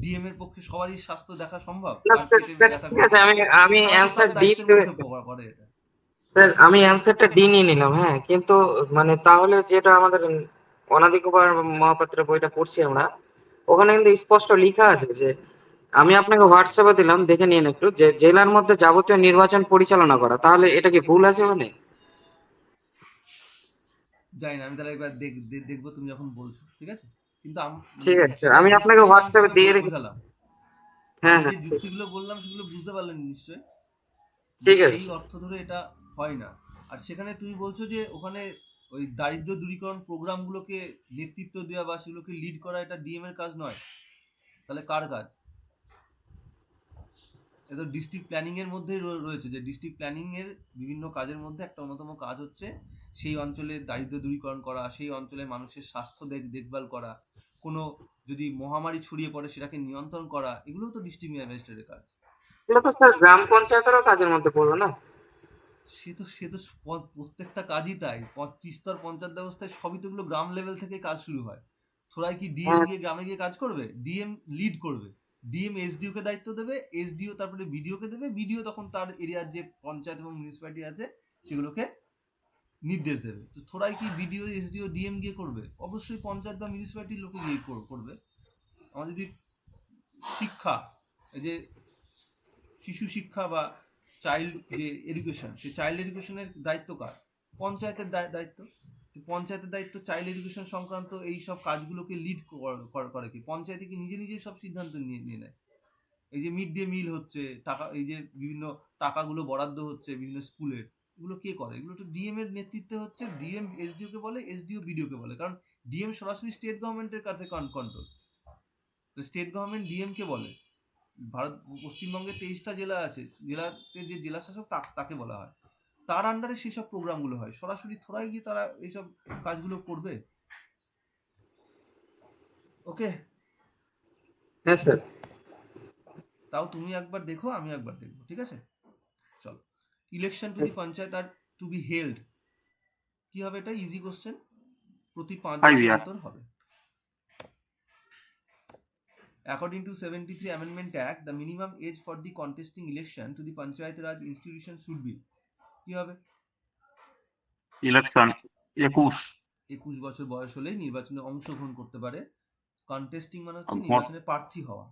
ডিএম এর পক্ষে সবারই স্বাস্থ্য দেখা সম্ভব? না আর স্যার, পেটে স্যার, ব্যথা ঠিক আছে, আমি তাহলে অ্যান্সার তার ডি, দায়িত্বের মধ্যে পড়ে এটা। স্যার আমি অ্যান্সারটা ডি নিয়ে নিলাম, হ্যাঁ, কিন্তু মানে তাহলে যেটা আমাদের অনাদি কুমার মহাপাত্রের বইটা পড়ছি আমরা, ওখানে কিন্তু স্পষ্ট লেখা আছে যে, আমি আপনাকে হোয়াটসঅ্যাপে দিলাম, দেখে নিন একটু, যে জেলার মধ্যে যাবতীয় নির্বাচন পরিচালনা করা। তাহলে এটা কি ভুল আছে মানে? জানি না, আমি তাহলে একবার দেখবো তুমি যখন বলছো, ঠিক আছে। কিন্তু ঠিক আছে স্যার, যে আমি আপনাকে যুক্তিগুলো আমি হোয়াটসঅ্যাপে তোমাকে দিয়ে রেখে, বোঝালাম, হ্যাঁ আমি যে হ্যাঁ ঠিক, যুক্তিগুলো বললাম সেগুলো বুঝতে পারলেন নিশ্চয়ই, যে ঠিক আছে সেই স্যার। অর্থ ধরে এটা হয় না। আর সেখানে তুমি বলছো যে ওখানে ওই দারিদ্র দূরীকরণ প্রোগ্রামগুলোকে নেতৃত্ব দেওয়া বা সেগুলোকে লিড করা এটা ডিএম এর কাজ নয়, তাহলে কার কাজ? এটা ডিস্ট্রিক্ট প্ল্যানিং এর মধ্যেই রয়েছে, যে ডিস্ট্রিক্ট প্ল্যানিং এর বিভিন্ন কাজের মধ্যে একটা অন্যতম কাজ হচ্ছে সেই অঞ্চলে দারিদ্র দূরীকরণ করা, সেই অঞ্চলে মানুষের স্বাস্থ্য দেখভাল করা, কোনো যদি মহামারী ছড়িয়ে পড়ে সেটাকে নিয়ন্ত্রণ করা, এগুলোও তো ডিস্ট্রিক্ট ম্যাজিস্ট্রেটের কাজ। এগুলো তো স্যার গ্রাম পঞ্চায়েতেরও কাজের মধ্যে পড়বে না? সে তো প্রত্যেকটা কাজই তাই। ৩৫ স্তর পঞ্চায়েত ব্যবস্থায় সবই তো এগুলো গ্রাম লেভেল থেকে কাজ শুরু হয়। থোড়াই কি ডিএম হ্যাঁ গিয়ে গ্রামে গিয়ে কাজ করবে? ডিএম লিড করবে, ডিএম এসডিও কে দায়িত্ব দেবে, এসডিও তারপরে বিডিও কে দেবে, বিডিও তখন তার এরিয়ার যে পঞ্চায়েত এবং মিউনিসিপ্যালিটি আছে সেগুলোকে নির্দেশ দেবে। তো থোড়াই কি বিডিও এসডিও ডিএম গিয়ে করবে? অবশ্যই পঞ্চায়েত বা মিউনিসিপ্যালিটির লোকে গিয়ে করবে। আমার যদি শিক্ষা, এই যে শিশু শিক্ষা বা চাইল্ড যে এডুকেশন, সেই চাইল্ড এডুকেশনের দায়িত্ব কার? পঞ্চায়েতের দায়িত্ব। পঞ্চায়েতের দায়িত্ব চাইল্ড এডুকেশন সংক্রান্ত এই সব কাজগুলোকে লিড করে কি? পঞ্চায়েতে কি নিজে নিজেই সব সিদ্ধান্ত নিয়ে নেয়? এই যে মিড ডে মিল হচ্ছে, টাকা, এই যে বিভিন্ন টাকাগুলো বরাদ্দ হচ্ছে বিভিন্ন স্কুলের, এগুলো কে করে? এগুলো তো ডিএম এর নেতৃত্বে হচ্ছে। ডিএম এসডিও কে বলে, এসডিও বিডিও কে বলে, কারণ ডিএম সরাসরি স্টেট গভর্নমেন্টের কাছে কন্ট্রোল। তো স্টেট গভর্নমেন্ট ডিএম কে বলে। ভারত পশ্চিমবঙ্গে 23টা জেলা আছে, জেলাতে যে জেলা শাসক তাকে বলা হয়। তার আন্ডারে সেই সব প্রোগ্রামগুলো হয়, সরাসরি থোড়াই গিয়ে তারা এইসব কাজগুলো করবে। ওকে, হ্যাঁ স্যার। তাও তুমি একবার দেখো, আমি একবার দেখবো, ঠিক আছে? চলো। Election to the panchayat are to be held, কি হবে এটা? ইজি কোশ্চেন, প্রতি 5 বছর অন্তর হবে। According to 73 Amendment Act, the minimum age for the contesting election to the Panchayat Raj institution should be, কি হবে? ইলেকশন 21 বছর বয়স হলেই নির্বাচনে অংশগ্রহণ করতে পারে। কন্টেস্টিং মানে হচ্ছে ভোট। নির্বাচনে প্রার্থী হওয়া।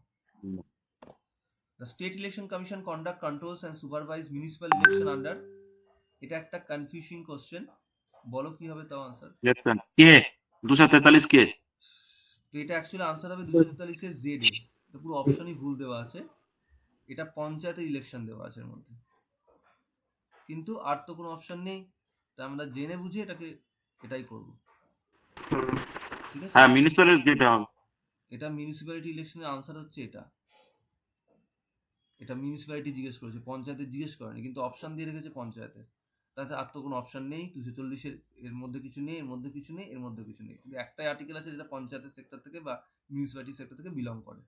The State Election Commission conduct, controls and supervise municipal election under, এটা একটা কনফিউজিং কোশ্চেন, বলো কি হবে তাও আনসার? ইলেকশন কে 243 কে? তো এটা অ্যাকচুয়ালি আনসার হবে 243 এর জেড এ। এটা পুরো অপশনই ভুল দেওয়া আছে, এটা পঞ্চায়েতের ইলেকশন দেওয়া আছে এর মধ্যে, কিন্তু আর তো কোনো অপশন নেই, তাই আমরা জেনে বুঝে এটাই করব, ঠিক আছে? হ্যাঁ, মিউনিসিপ্যালিটি যেটা হবে। এটা মিউনিসিপ্যালিটি ইলেকশনের আনসার হচ্ছে এটা। এটা মিউনিসিপ্যালিটি জিজ্ঞেস করেছে, পঞ্চায়েতের জিজ্ঞেস করেনি, কিন্তু অপশন দিয়ে রেখেছে পঞ্চায়েতের। তাতে আর তো কোনো অপশন নেই। 240 এর মধ্যে কিছু নেই, এর মধ্যে কিছু নেই, এর মধ্যে কিছু নেই, শুধু একটাই আর্টিকেল আছে যেটা পঞ্চায়েতের সেক্টর থেকে বা মিউনিসিপ্যালিটি সেক্টর থেকে বিলং করে।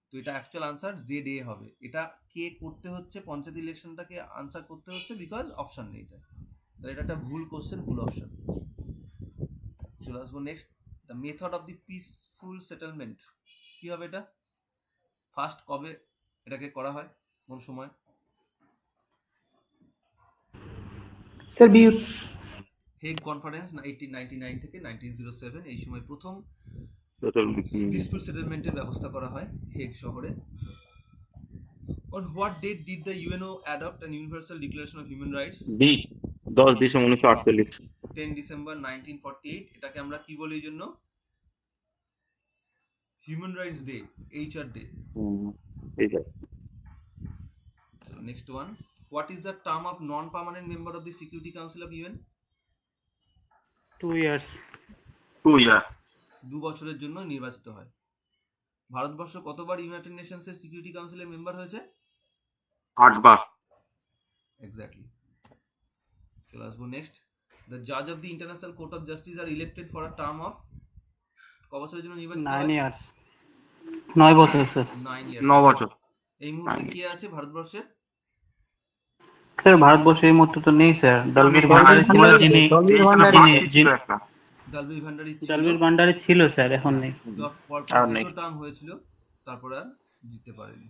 তো এটা অ্যাকচুয়াল আনসার জেড এ হবে। এটা কে করতে হচ্ছে? পঞ্চায়েত ইলেকশনটাকে আনসার করতে হচ্ছে, বিকজ অপশন নেই তাই। তাহলে এটা একটা ভুল কোশ্চেন, ভুল অপশন। চলে আসবো next, the method of the peaceful settlement, কি হবে এটা? ফার্স্ট কবে এটাকে করা হয়, কোন সময়? স্যার হেগ কনফারেন্স 1899 থেকে 1907, এই সময় প্রথম ডিসপিউট সেটেলমেন্টের ব্যবস্থা করা হয় হেগ শহরে। On what date did the UNO adopt an universal declaration of human rights? 10 December 1948। 10 December 1948। এটাকে আমরা কি বলি এই জন্য? Human rights day, HR day. চলো next one, what is the term of non permanent member of the Security Council of UN? 2 years। 2 years. 2 বছরের জন্য নির্বাচিত হয়। ভারতবর্ষ কতবার ইউনাইটেড নেশনসের সিকিউরিটি কাউন্সিলের মেম্বার হয়েছে? 8 বার। এক্স্যাক্টলি। চলে আসবো নেক্সট। দ্য জাজ of the International Court of Justice are elected for a term of ক বছরের জন্য নির্বাচিত 9 হয়? ইয়ার্স, 9 বছর স্যার। 9 9 ইয়ার্স। বছর। এই মুহূর্তে 9 কে আছে ভারতবর্ষের? স্যার ভারতবর্ষে এই মুহূর্তে তো নেই স্যার। দলবীর আমি ভান্ডারী ছিল, জানি, যিনি দলবীর 23 না ভান্ডারী। 5 ছিল একটা। দালবীর ভান্ডারী ছিল, দলবীর ভান্ডারী ছিল স্যার, এখন নেই। পরপর আর নেই। দুটো টার্ম হয়েছিল, তারপরে আর জিততে পারেনি।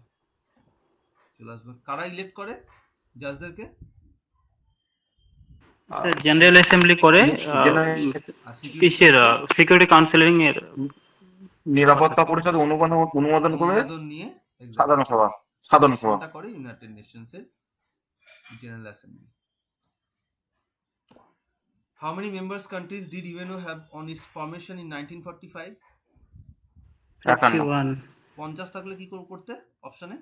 চলে আসবো, কারা ইলেক্ট করে জাজদেরকে? স্যার জেনারেল অ্যাসেম্বলি করে আর কিসের সিকিউরিটি কাউন্সিলিং এর নিরাপত্তা পরিষদ অনুমোদন করে অনুমোদন নিয়ে সাধারণ সভা। সাধারণ সভা। সেটা করে ইউনাইটেড নেশনসের General Assembly. How many members countries did UNO have on its formation in 1945? 51 50 থাকলে কি করতে অপশনে?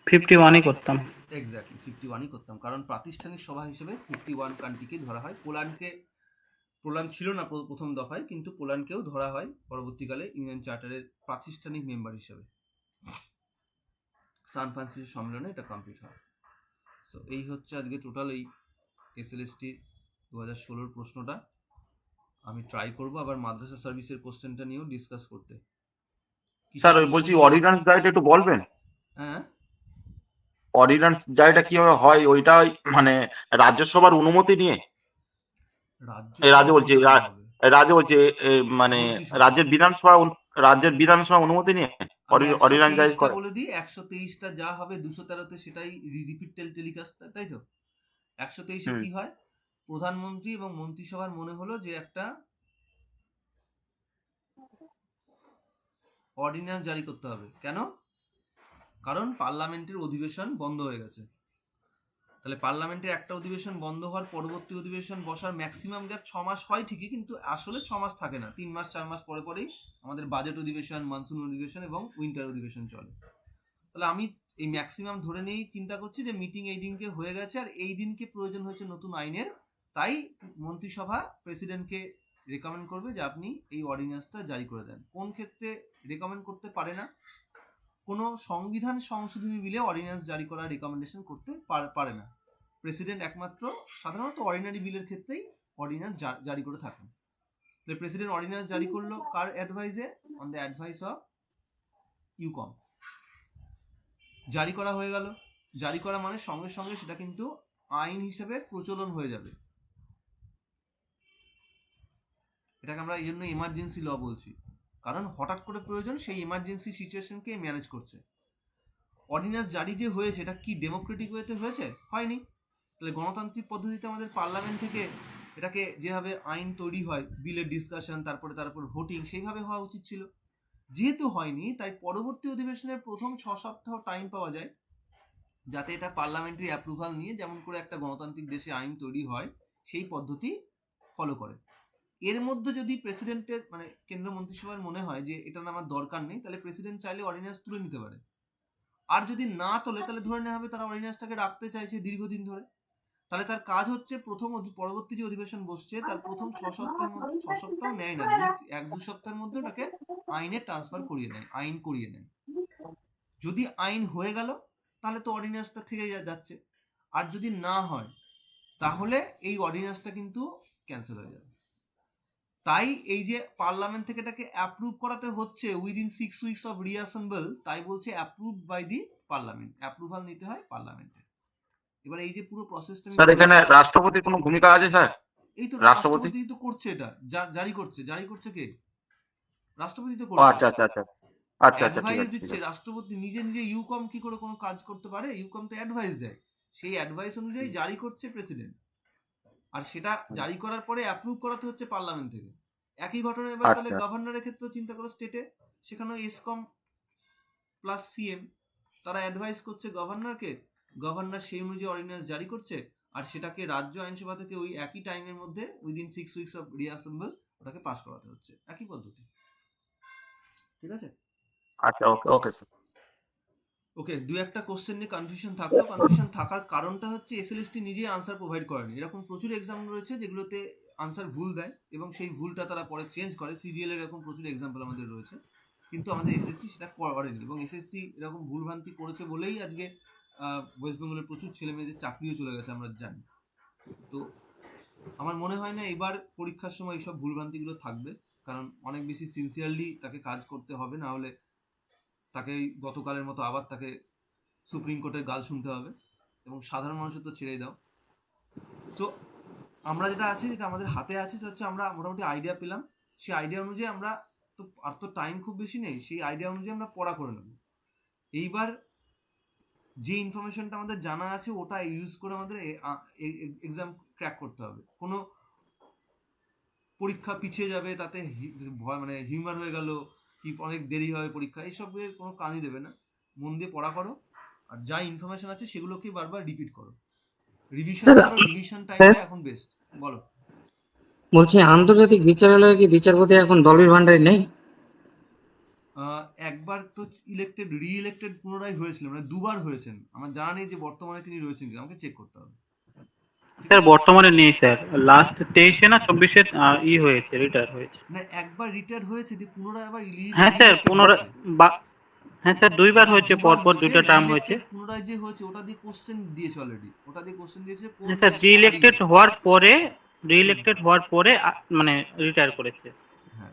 51ই করতাম। এক্স্যাক্টলি 51ই করতাম, কারণ প্রাতিষ্ঠানিক সভা হিসেবে 51 কান্ট্রিকে ধরা হয়। পোল্যান্ড ছিল না প্রথম দফায়, কিন্তু পোল্যান্ডকেও ধরা হয় পরবর্তীকালে ইউএন চার্টারের প্রাতিষ্ঠানিক মেম্বার হিসেবে। সান ফ্রান্সিসকো সম্মেলনে এটা কমপ্লিট হয়। সো এই হচ্ছে আজকে টোটাল এই এসএলএসটি 2016 প্রশ্নটা। আমি ট্রাই করব আবার মাদ্রাসা সার্ভিসের কোশ্চেনটা নিয়েও ডিসকাস করতে। স্যার ওই বলছি অর্ডিন্যান্স ডায়েট একটু বলবেন? হ্যাঁ, অর্ডিন্যান্স ডায়েটটা কিভাবে হয় ওইটা মানে রাজ্যসভার অনুমতি নিয়ে? রাজ্য বলছি মানে রাজ্যের বিধানসভা অনুমতি নিয়ে অর্ডিন্যান্স জারি করে? বলে দিই, 123টা যা হবে 213তে সেটাই রিপিট টেলিকাস্ট, তাই তো? 123-এ কি হয়? প্রধানমন্ত্রী এবং মন্ত্রিসভার মনে হলো যে একটা অর্ডিন্যান্স জারি করতে হবে। কেন? কারণ পার্লামেন্টের অধিবেশন বন্ধ হয়ে গেছে। তাহলে পার্লামেন্টের একটা অধিবেশন বন্ধ হওয়ার পরবর্তী অধিবেশন বসার ম্যাক্সিমাম গ্যাপ 6 মাস হয় ঠিকই, কিন্তু আসলে 6 মাস থাকে না, 3 মাস 4 মাস পরে পরেই আমাদের বাজেট অধিবেশন, মনসুন অধিবেশন এবং উইন্টার অধিবেশন চলে। তাহলে আমি এই ম্যাক্সিমাম ধরে নিয়েই চিন্তা করছি যে মিটিং এই দিনকে হয়ে গেছে, আর এই দিনকে প্রয়োজন হয়েছে নতুন আইনের। তাই মন্ত্রিসভা প্রেসিডেন্টকে রেকমেন্ড করবে যে আপনি এই অর্ডিন্যান্সটা জারি করে দেন। কোন ক্ষেত্রে রেকমেন্ড করতে পারে না? কোনো সংবিধান সংশোধনী বিলে অর্ডিন্যান্স জারি করার রেকমেন্ডেশন করতে পারে না প্রেসিডেন্ট। একমাত্র সাধারণত অর্ডিনারি বিলের ক্ষেত্রেই অর্ডিন্যান্স জারি করে থাকেন। তাহলে প্রেসিডেন্ট অর্ডিন্যান্স জারি করলো কার অ্যাডভাইসে? অন দ্য অ্যাডভাইস অফ ইউকম। জারি করা হয়ে গেল। জারি করা মানে সঙ্গে সঙ্গে সেটা কিন্তু আইন হিসেবে প্রচলন হয়ে যাবে। এটাকে আমরা এই জন্য এমার্জেন্সি ল বলছি, কারণ হঠাৎ করে প্রয়োজন, সেই এমার্জেন্সি সিচুয়েশনকে ম্যানেজ করছে। অর্ডিন্যান্স জারি যে হয়েছে এটা কি ডেমোক্রেটিক ওয়েতে হয়েছে? হয়নি। তাহলে গণতান্ত্রিক পদ্ধতিতে আমাদের পার্লামেন্ট থেকে এটাকে যেভাবে আইন তৈরি হয়, বিলের ডিসকাশন, তারপরে তার উপর ভোটিং, সেইভাবে হওয়া উচিত ছিল। যেহেতু হয়নি, তাই পরবর্তী অধিবেশনের প্রথম 6 সপ্তাহ টাইম পাওয়া যায় যাতে এটা পার্লামেন্টারি অ্যাপ্রুভাল নিয়ে, যেমন করে একটা গণতান্ত্রিক দেশে আইন তৈরি হয় সেই পদ্ধতি ফলো করে। এর মধ্যে যদি প্রেসিডেন্টের মানে কেন্দ্র মন্ত্রিসভার মনে হয় যে এটা আমার দরকার নেই, তাহলে প্রেসিডেন্ট চাইলে অর্ডিন্যান্স তুলে নিতে পারে। আর যদি না তোলে তাহলে ধরে নেওয়া হবে তারা অর্ডিন্যান্সটাকে রাখতে চাইছে দীর্ঘদিন ধরে। তাহলে তার কাজ হচ্ছে পরবর্তী যে অধিবেশন বসছে তার প্রথম 6 সপ্তাহের মধ্যে, 6 সপ্তাহ নেয় না, 1-2 সপ্তাহের মধ্যে ওটাকে আইনে ট্রান্সফার করিয়ে নেয়, আইন করিয়ে নেয়। যদি আইন হয়ে গেল তাহলে তো অর্ডিন্যান্সটা থেকে যাচ্ছে, আর যদি না হয় তাহলে এই অর্ডিন্যান্সটা কিন্তু ক্যান্সেল হয়ে যাবে। তাই এই যে পার্লামেন্ট থেকে এটাকে অ্যাপ্রুভ করাতে হচ্ছে উইদিন 6 উইকস অফ রিঅ্যাসেম্বল, তাই বলছে approve by the parliament, approval নিতে হয় পার্লামেন্টে। এবার এই যে পুরো প্রসেসটা স্যার এখানে রাষ্ট্রপতির কোনো ভূমিকা আছে স্যার? এই তো রাষ্ট্রপতি রাষ্ট্রপতি তো করছে, এটা জারি করছে কে? রাষ্ট্রপতি তো ও করছে। আচ্ছা আচ্ছা আচ্ছা আচ্ছা আচ্ছা ঠিক অ্যাডভাইস আছে ঠিক দিচ্ছে আছে। রাষ্ট্রপতি। নিজে ইউকম কি করে কোনো কাজ করতে পারে? ইউকম তো অ্যাডভাইস দেয়, সেই অ্যাডভাইস অনুযায়ী জারি করছে প্রেসিডেন্ট, আর সেটা জারি করার পরে অ্যাপ্রুভ করাতে হচ্ছে পার্লামেন্ট থেকে। একই ঘটনা এবার তাহলে আচ্ছা গভর্নরের ক্ষেত্রে চিন্তা করো, স্টেটে সেখানেও এসকম প্লাস সিএম তারা অ্যাডভাইস করছে গভর্নরকে, গভর্নর সেই অনুযায়ী অর্ডিন্যান্স জারি করছে, আর সেটাকে রাজ্য আইনসভা থেকে ওই একই টাইমের মধ্যে উইদিন 6 উইকস অফ রিঅ্যাসেম্বল ওটাকে পাস করাতে হচ্ছে। একই পদ্ধতি। ঠিক আছে? আচ্ছা ওকে ওকে স্যার। ওকে, দুই একটা কোশ্চেন নিয়ে কনফিউশন থাকলো। কনফিউশন থাকার কারণটা হচ্ছে এসএলএসটি নিজেই আনসার প্রোভাইড করেনি। এরকম প্রচুর এক্সাম রয়েছে যেগুলোতে আনসার ভুল দেয় এবং সেই ভুলটা তারা পরে চেঞ্জ করে। সিরিয়াল এরকম প্রচুর এক্সাম্পল আমাদের রয়েছে, কিন্তু আমাদের এসএসসি সেটা করেনি এবং এসএসসি এরকম ভুলভ্রান্তি করেছে বলেই আজকে ওয়েস্ট বেঙ্গলের প্রচুর ছেলে মেয়েদের চাকরিও চলে গেছে, আমরা জানি। তো আমার মনে হয় না এবার পরীক্ষার সময় এইসব ভুলভ্রান্তিগুলো থাকবে, কারণ অনেক বেশি সিনসিয়ারলি তাকে কাজ করতে হবে, না হলে তাকে গতকালের মতো আবার তাকে সুপ্রিম কোর্টের গাল শুনতে হবে এবং সাধারণ মানুষের তো ছেড়েই দাও। তো আমরা যেটা আছে, যেটা আমাদের হাতে আছে, সেটা হচ্ছে আমরা মোটামুটি আইডিয়া পেলাম। সেই আইডিয়া অনুযায়ী আমরা আর তো টাইম খুব বেশি নেই, সেই আইডিয়া অনুযায়ী আমরা পড়া করে নেব। এইবার যে ইনফরমেশনটা আমাদের জানা আছে ওটা ইউজ করে আমাদের এক্সাম ক্র্যাক করতে হবে। কোনো পরীক্ষা পিছিয়ে যাবে তাতে ভয় মানে হিউমার হয়ে গেল কি অনেক দেরি হবে পরীক্ষা, এইসবের কোনো কাজই দেবে না। মন দিয়ে পড়া করো, আর যা ইনফরমেশন আছে সেগুলোকে বারবার রিপিট করো, রিভিশন স্যার, করো। রিভিশন টাইমটা এখন বেস্ট। বলো। বলছি আন্তর্জাতিক বিচারালয়ে কি বিচারপতি এখন দলবীর ভান্ডারী নেই? একবার তো রি ইলেক্টেড পুনরায় হয়েছিল, মানে দুবার হয়েছেন। আমার জানা নেই যে বর্তমানে তিনি রয়েছেন কিনা, আমাকে চেক করতে হবে। ঠিক স্যার আছে? বর্তমানে নেই স্যার, লাস্ট 23-এ না 24-এ হয়েছে, রিটায়ার হয়েছে। না, একবার রিটায়ার হয়েছে দিয়ে পুনরায় আবার হ্যাঁ স্যার পুনরায় হয়েছে। হ্যাঁ স্যার দুইবার হয়েছে, দুবার পরপর দুইটা টার্ম হয়েছে। re-elected পুনরায় যে হয়েছে ওটা দিয়ে কোশ্চেন দিয়েছে অলরেডি, ওটা দিয়ে কোশ্চেন দিয়েছে কোন হ্যাঁ স্যার দেশকে রিইলেক্টেড হারিয়ে। হওয়ার পরে মানে রিটায়ার করেছে। হ্যাঁ,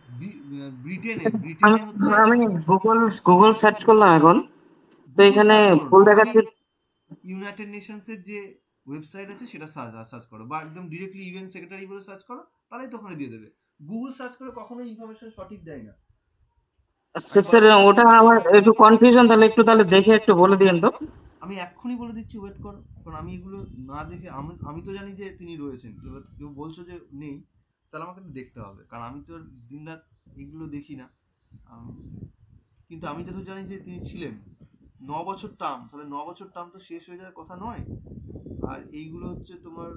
ব্রিটেনে আমি ব্রিটেনে হচ্ছে। আমি গুগল সার্চ করলাম এখন, তো গুগল এখানে সার্চ করো ভুল না, দেখাচ্ছে। ইউনাইটেড নেশনসের যে ওয়েবসাইট আছে সেটা সার্চ করো, বা একদম ডিরেক্টলি ইউএন সেক্রেটারি বলে সার্চ করো, তাহলেই তো ওখানে দিয়ে দেবে। গুগল সার্চ করে কখনো ইনফরমেশন সঠিক দেয় না। স্যার ওটা আমার একটু কনফিউশন, তাহলে দেখে একটু বলে দিন তো। আমি এক্ষুনি বলে দিচ্ছি, ওয়েট করো, কারণ আমি এগুলো না দেখে আমি তো জানি যে তিনি রয়েছেন, এবার কেউ বলছো যে নেই, তাহলে আমাকে একটু দেখতে হবে, কারণ আমি তো দিনরাত এগুলো দেখি না। কিন্তু আমি যত জানি যে তিনি ছিলেন 9 বছর টার্ম, তাহলে 9 বছর টার্ম তো শেষ হয়ে যাওয়ার কথা নয়। আর এইগুলো হচ্ছে তোমার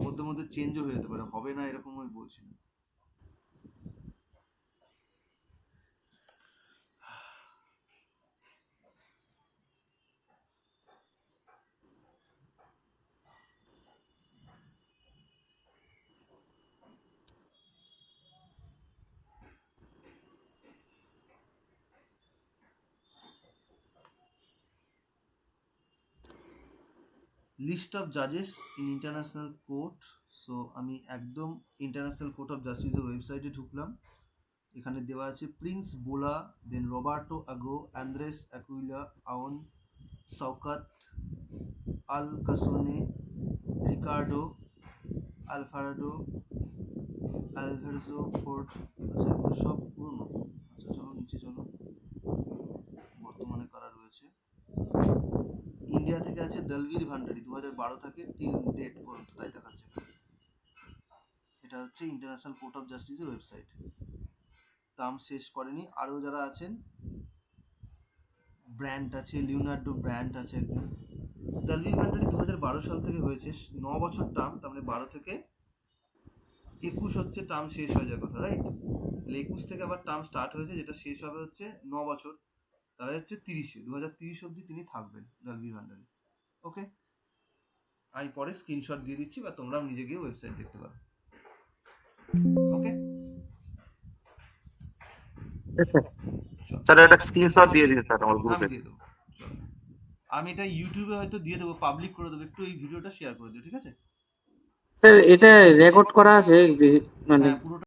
মধ্যে মধ্যে চেঞ্জও হয়ে যেতে পারে, হবে না এরকম আমি বলছি না। লিস্ট অফ জাজেস ইন ইন্টারন্যাশনাল কোর্ট। সো আমি একদম ইন্টারন্যাশনাল কোর্ট অফ জাস্টিসের ওয়েবসাইটে ঢুকলাম। এখানে দেওয়া আছে প্রিন্স বোলা, দেন রবার্টো আগো, অ্যান্দ্রেস অ্যাকুইলা, আওন, শওকত আল কাসোনে, রিকার্ডো আলফারাডো, আলভারজো ফোর্ড। আচ্ছা, এগুলো সব পুরনো। আচ্ছা চলো নিচে চলো, বর্তমানে কারা রয়েছে। ইন্ডিয়া থেকে আছে দলবীর ভান্ডারী, 2012 থেকে টিল ডেট পর্যন্ত তাই দেখাচ্ছে। এটা হচ্ছে ইন্টারন্যাশনাল কোর্ট অফ জাস্টিসের ওয়েবসাইট। টার্ম শেষ করেনি। আরও যারা আছেন, ব্র্যান্ড আছে, লিওনার্ডো ব্র্যান্ড আছে একজন। দলবীর ভান্ডারী 2012 সাল থেকে হয়েছে, 9 বছর টার্ম, তার মানে 12 থেকে 21 হচ্ছে টার্ম শেষ হয়ে যাওয়ার কথা, রাইট? তাহলে 21 থেকে আবার টার্ম স্টার্ট হয়েছে, যেটা শেষ হবে হচ্ছে 9 বছর, তাহলে হচ্ছে 2030 অবধি তিনি থাকবেন দলবীর ভান্ডারী। ওকে, আমি পরে স্ক্রিনশট দিয়ে দিচ্ছি, বা তোমরাও নিজে গিয়ে ওয়েবসাইট দেখতে পারো। ওকে স্যার একটা স্ক্রিনশট দিয়ে দিন স্যার আমার আমি গ্রুপে। দিয়ে দেবো, চলো। আমি এটা ইউটিউবে হয়তো দিয়ে দেবো, পাবলিক করে দেবো, একটু এই ভিডিওটা শেয়ার করে দিও, ঠিক আছে? স্যার এটা রেকর্ড করা আছে মানে হ্যাঁ পুরোটা